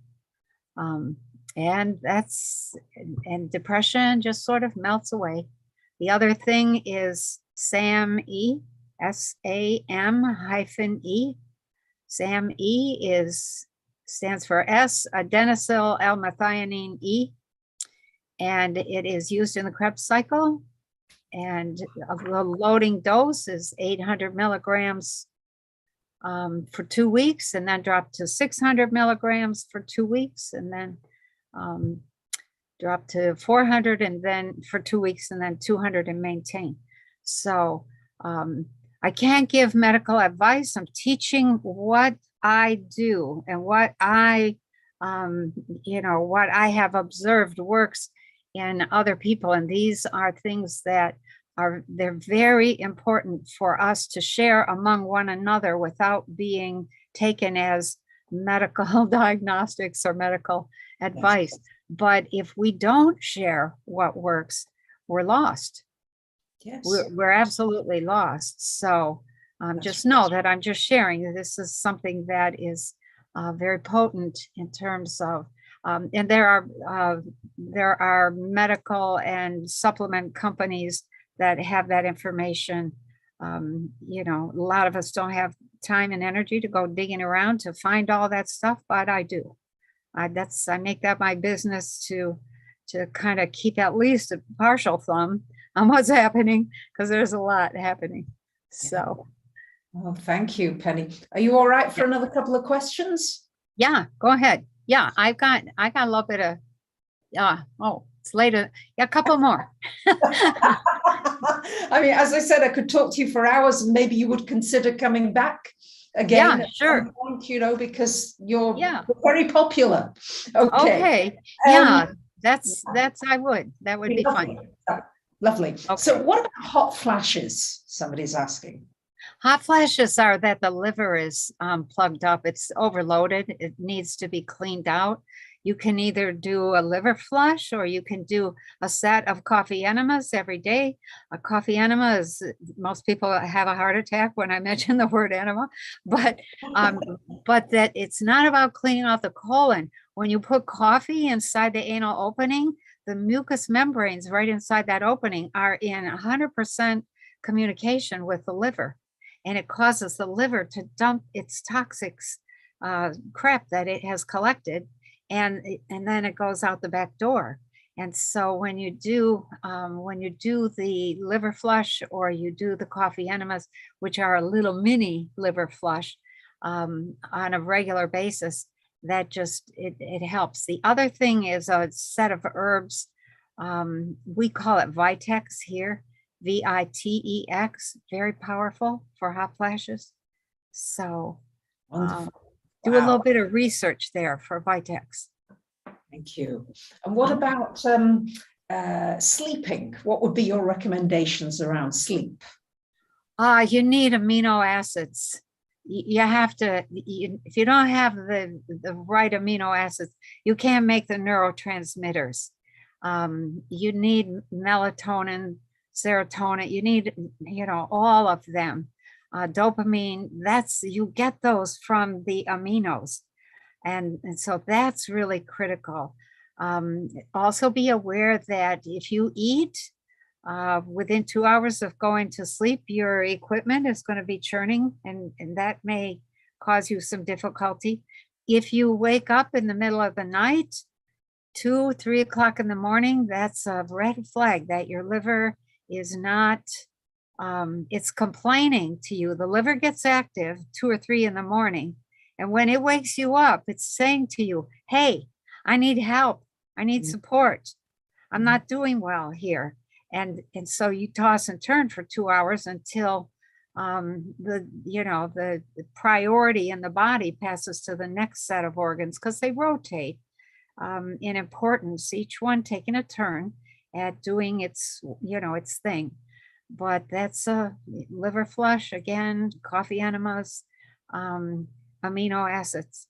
And depression just sort of melts away. The other thing is SAMe, SAM-E. SAMe stands for S-adenosyl L-methionine E, and it is used in the Krebs cycle. And the loading dose is 800 milligrams for 2 weeks, and then drop to 600 milligrams for 2 weeks, and then drop to 400, and then for 2 weeks, and then 200 and maintain. So I can't give medical advice. I'm teaching what I do and what I have observed works in other people. And these are things that they're very important for us to share among one another without being taken as medical diagnostics or medical advice. Yes. But if we don't share what works, we're lost. Yes. We're absolutely lost. So just know that I'm just sharing that this is something that is very potent in terms of, and there are medical and supplement companies that have that information. A lot of us don't have time and energy to go digging around to find all that stuff, but I do. I make that my business to kind of keep at least a partial thumb on what's happening, because there's a lot happening. So. Well, thank you, Penny. Are you all right for another couple of questions? Yeah, go ahead. Yeah, I got a little bit of, it's later. Yeah, a couple more. I mean, as I said, I could talk to you for hours, and maybe you would consider coming back again. Yeah, sure. Point, because you're very popular. Okay. Yeah, that's I would. That would be fine. Lovely. Okay. So what about hot flashes? Somebody's asking. Hot flashes are that the liver is plugged up. It's overloaded. It needs to be cleaned out. You can either do a liver flush, or you can do a set of coffee enemas every day. A coffee enema is, most people have a heart attack when I mention the word enema, but that it's not about cleaning out the colon. When you put coffee inside the anal opening, the mucous membranes right inside that opening are in 100% communication with the liver. And it causes the liver to dump its toxic crap that it has collected, and then it goes out the back door. And so when you do the liver flush, or you do the coffee enemas, which are a little mini liver flush on a regular basis, that just it helps. The other thing is a set of herbs. We call it Vitex here. Vitex, very powerful for hot flashes. So do a little bit of research there for Vitex. Thank you. And what about sleeping? What would be your recommendations around sleep? You need amino acids. You have to, if you don't have the right amino acids, you can't make the neurotransmitters. You need melatonin, serotonin, you need, all of them. Dopamine, you get those from the aminos. And so that's really critical. Also be aware that if you eat within 2 hours of going to sleep, your equipment is going to be churning, and that may cause you some difficulty. If you wake up in the middle of the night, 2, 3 o'clock in the morning, that's a red flag that your liver is not, it's complaining to you. The liver gets active 2 or 3 in the morning. And when it wakes you up, it's saying to you, hey, I need help. I need support. I'm not doing well here. And so you toss and turn for 2 hours until the priority in the body passes to the next set of organs, because they rotate in importance, each one taking a turn at doing its thing. But that's a liver flush, again, coffee enemas, amino acids.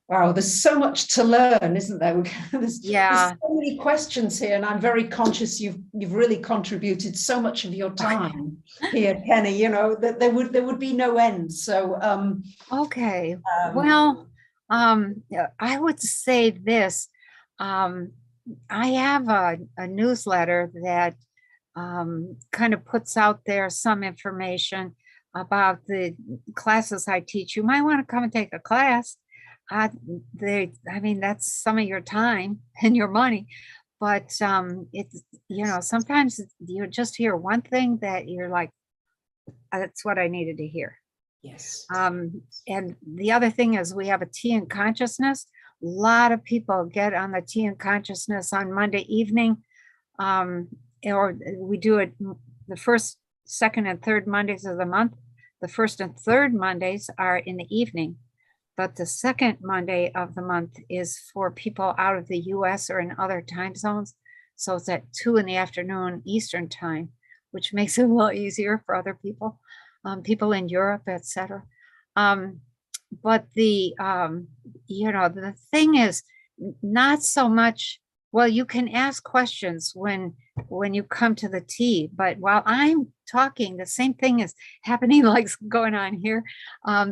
Wow, there's so much to learn, isn't there? There's so many questions here, and I'm very conscious you've really contributed so much of your time here, Penny. That there would be no end. So okay. I would say this. I have a newsletter that kind of puts out there some information about the classes I teach. You might want to come and take a class. That's some of your time and your money, but it's, sometimes you just hear one thing that you're like, that's what I needed to hear. Yes. And the other thing is, we have a tea and consciousness. A lot of people get on the tea and consciousness on Monday evening, or we do it the first, second, and third Mondays of the month. The first and third Mondays are in the evening, but the second Monday of the month is for people out of the US or in other time zones. So it's at 2 p.m. Eastern time, which makes it a little easier for other people, people in Europe, etc. But the thing is not so much, well, you can ask questions when you come to the tea, but while I'm talking, the same thing is happening like going on here.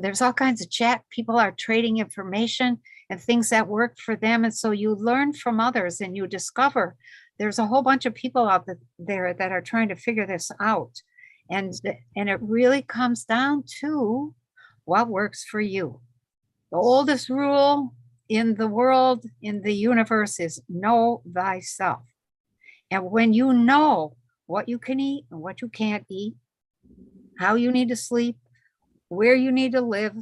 There's all kinds of chat. People are trading information and things that work for them. And so you learn from others, and you discover there's a whole bunch of people out there that are trying to figure this out. And it really comes down to what works for you. The oldest rule in the world, in the universe, is know thyself. And when you know what you can eat and what you can't eat, how you need to sleep, where you need to live,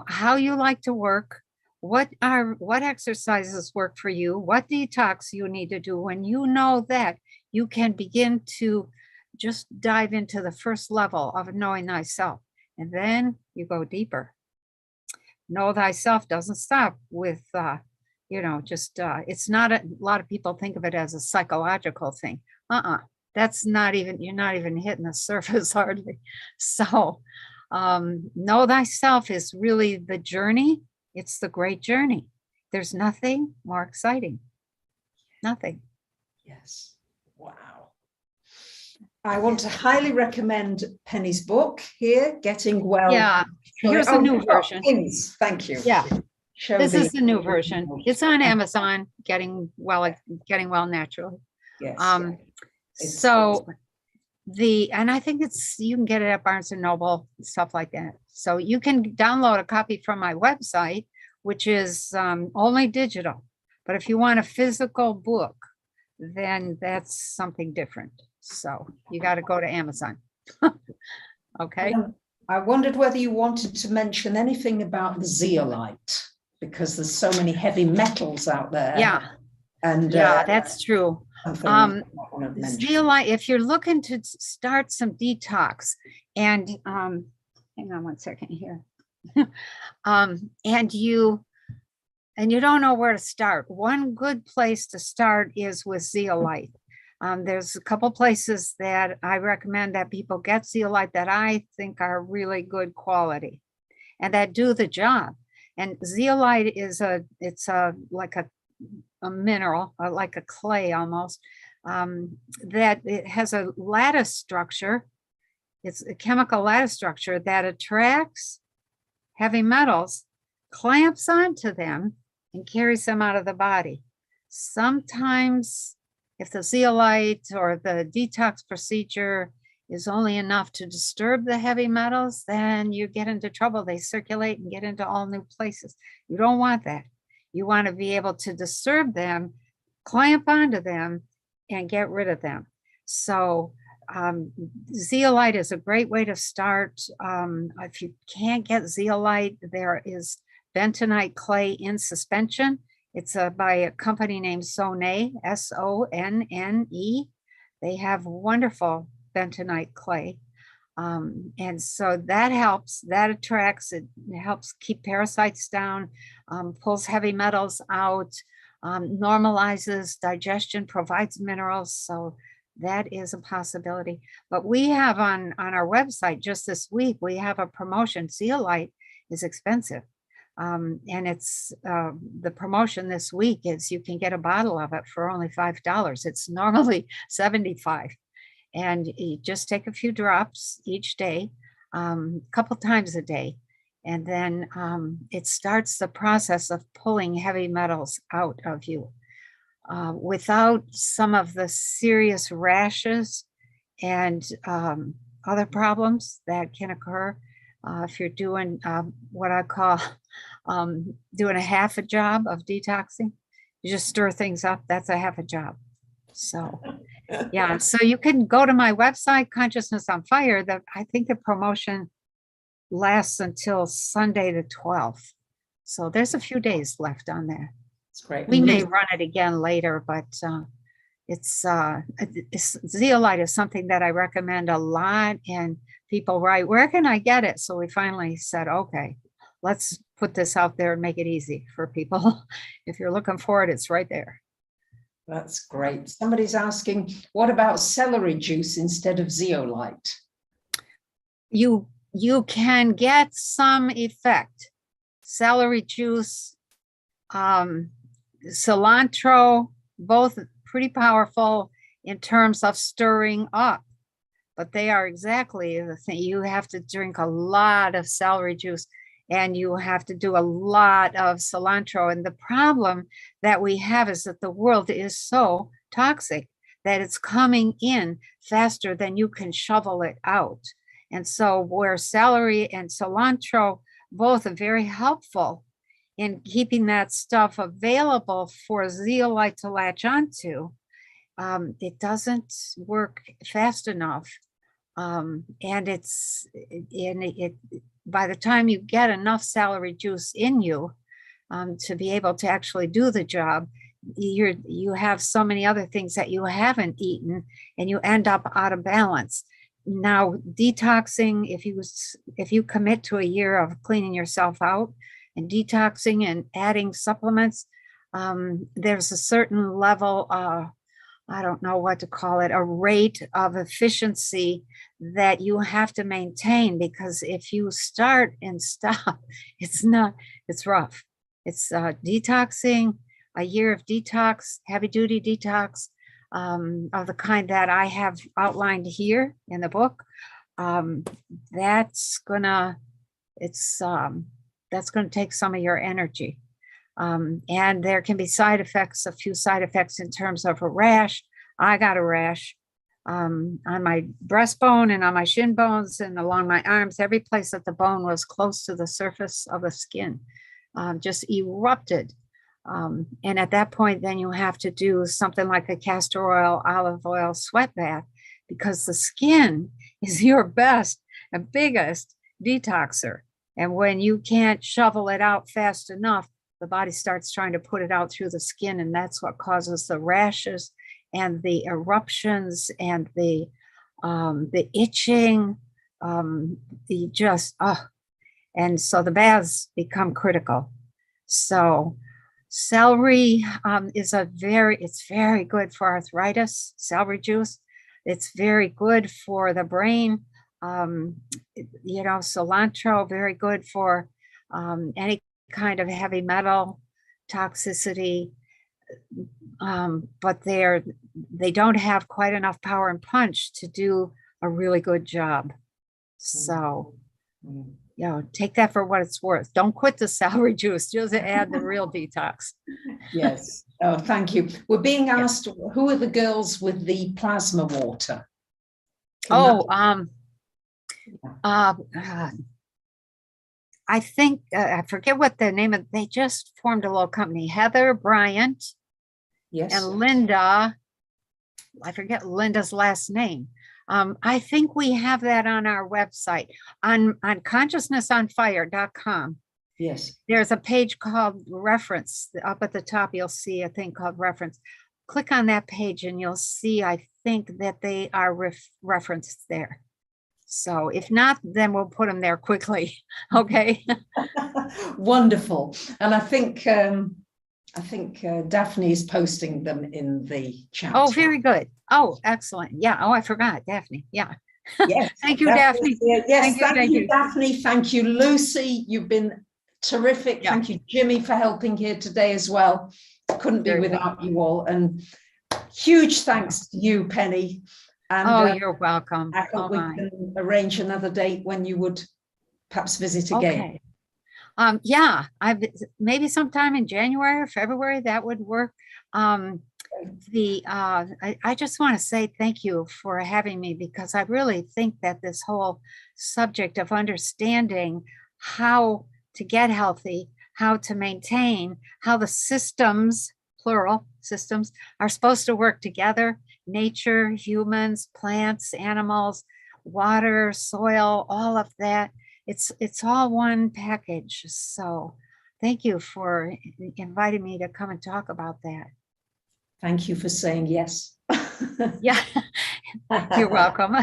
how you like to work, what exercises work for you, what detox you need to do, when you know that, you can begin to just dive into the first level of knowing thyself. And then you go deeper. Know thyself doesn't stop with, it's not a lot of people think of it as a psychological thing. That's not even, you're not even hitting the surface hardly. So know thyself is really the journey. It's the great journey. There's nothing more exciting. Nothing. Yes. Wow. I want to highly recommend Penny's book here, Getting Well. Yeah, here's a new version. Please, thank you. Yeah, this is the new version. It's on Amazon, Getting Well Naturally. Yes. So and I think you can get it at Barnes and Noble, stuff like that. So you can download a copy from my website, which is only digital. But if you want a physical book, then that's something different. So you got to go to Amazon. Okay. I wondered whether you wanted to mention anything about the zeolite, because there's so many heavy metals out there. Yeah. And that's true. Zeolite, if you're looking to start some detox, and hang on one second here. And you don't know where to start. One good place to start is with zeolite. There's a couple places that I recommend that people get zeolite that I think are really good quality and that do the job. And zeolite is like a mineral, like a clay almost, that it has a lattice structure. It's a chemical lattice structure that attracts heavy metals, clamps onto them, and carries them out of the body. Sometimes if the zeolite or the detox procedure is only enough to disturb the heavy metals, then you get into trouble. They circulate and get into all new places. You don't want that. You want to be able to disturb them, clamp onto them, and get rid of them. So zeolite is a great way to start. If you can't get zeolite, there is bentonite clay in suspension. It's by a company named Sonne, S-O-N-N-E. They have wonderful bentonite clay. And so that helps, that attracts, it helps keep parasites down, pulls heavy metals out, normalizes digestion, provides minerals. So that is a possibility. But we have on our website just this week, we have a promotion. Zeolite is expensive. And it's the promotion this week is you can get a bottle of it for only $5. It's normally $75. And you just take a few drops each day, a couple times a day. And then it starts the process of pulling heavy metals out of you. Without some of the serious rashes and other problems that can occur if you're doing what I call doing a half a job of detoxing. You just stir things up. That's a half a job. So yeah, so you can go to my website, Consciousness on Fire. I think the promotion lasts until Sunday the 12th. So there's a few days left on there. It's great. We may run it again later, but it's zeolite is something that I recommend a lot. And people write, where can I get it? So we finally said, okay, let's put this out there and make it easy for people. If you're looking for it, it's right there. That's great. Somebody's asking, what about celery juice instead of zeolite? You can get some effect. Celery juice, cilantro, both pretty powerful in terms of stirring up, but they are exactly the thing. You have to drink a lot of celery juice and you have to do a lot of cilantro. And the problem that we have is that the world is so toxic that it's coming in faster than you can shovel it out. And so where celery and cilantro both are very helpful in keeping that stuff available for zeolite to latch onto, it doesn't work fast enough. And by the time you get enough celery juice in you to be able to actually do the job, you have so many other things that you haven't eaten, and you end up out of balance. Now, detoxing, if you commit to a year of cleaning yourself out and detoxing and adding supplements, there's a certain level, I don't know what to call it, a rate of efficiency that you have to maintain, because if you start and stop, it's rough. It's detoxing, a year of detox, heavy duty detox, of the kind that I have outlined here in the book. That's gonna take some of your energy. And there can be side effects, a few side effects in terms of a rash. I got a rash on my breastbone and on my shin bones and along my arms. Every place that the bone was close to the surface of the skin just erupted. And at that point, then you have to do something like a castor oil, olive oil sweat bath, because the skin is your best and biggest detoxer. And when you can't shovel it out fast enough, the body starts trying to put it out through the skin, and that's what causes the rashes and the eruptions and the itching, and so the baths become critical. So celery it's very good for arthritis. Celery juice, it's very good for the brain. Cilantro, very good for any kind of heavy metal toxicity, but they don't have quite enough power and punch to do a really good job. So take that for what it's worth. Don't quit the celery juice, just add the real detox. Yes. Oh, thank you. We're being asked, who are the girls with the plasma water? I think, I forget what the name of, they just formed a little company, Heather Bryant. Yes. And Linda, I forget Linda's last name. I think we have that on our website, on consciousnessonfire.com. Yes. There's a page called reference. Up at the top, you'll see a thing called reference. Click on that page and you'll see, I think that they are referenced there. So if not, then we'll put them there quickly. Okay. Wonderful. And I think Daphne is posting them in the chat. Oh, very good. Oh, excellent. Yeah. Oh, I forgot Daphne. Yeah. Yes. Thank you, Daphne. Yes. Thank you, Daphne. Thank you, Lucy. You've been terrific. Yeah. Thank you, Jimmy, for helping here today as well. Couldn't be without you all. And huge thanks to you, Penny. And you're welcome. I hope we can arrange another date when you would perhaps visit again. Okay. Maybe sometime in January or February, that would work. I just want to say thank you for having me, because I really think that this whole subject of understanding how to get healthy, how to maintain, how the systems, plural systems, are supposed to work together, nature, humans, plants, animals, water, soil, all of that. It's all one package. So thank you for inviting me to come and talk about that. Thank you for saying yes. Yeah, you're welcome.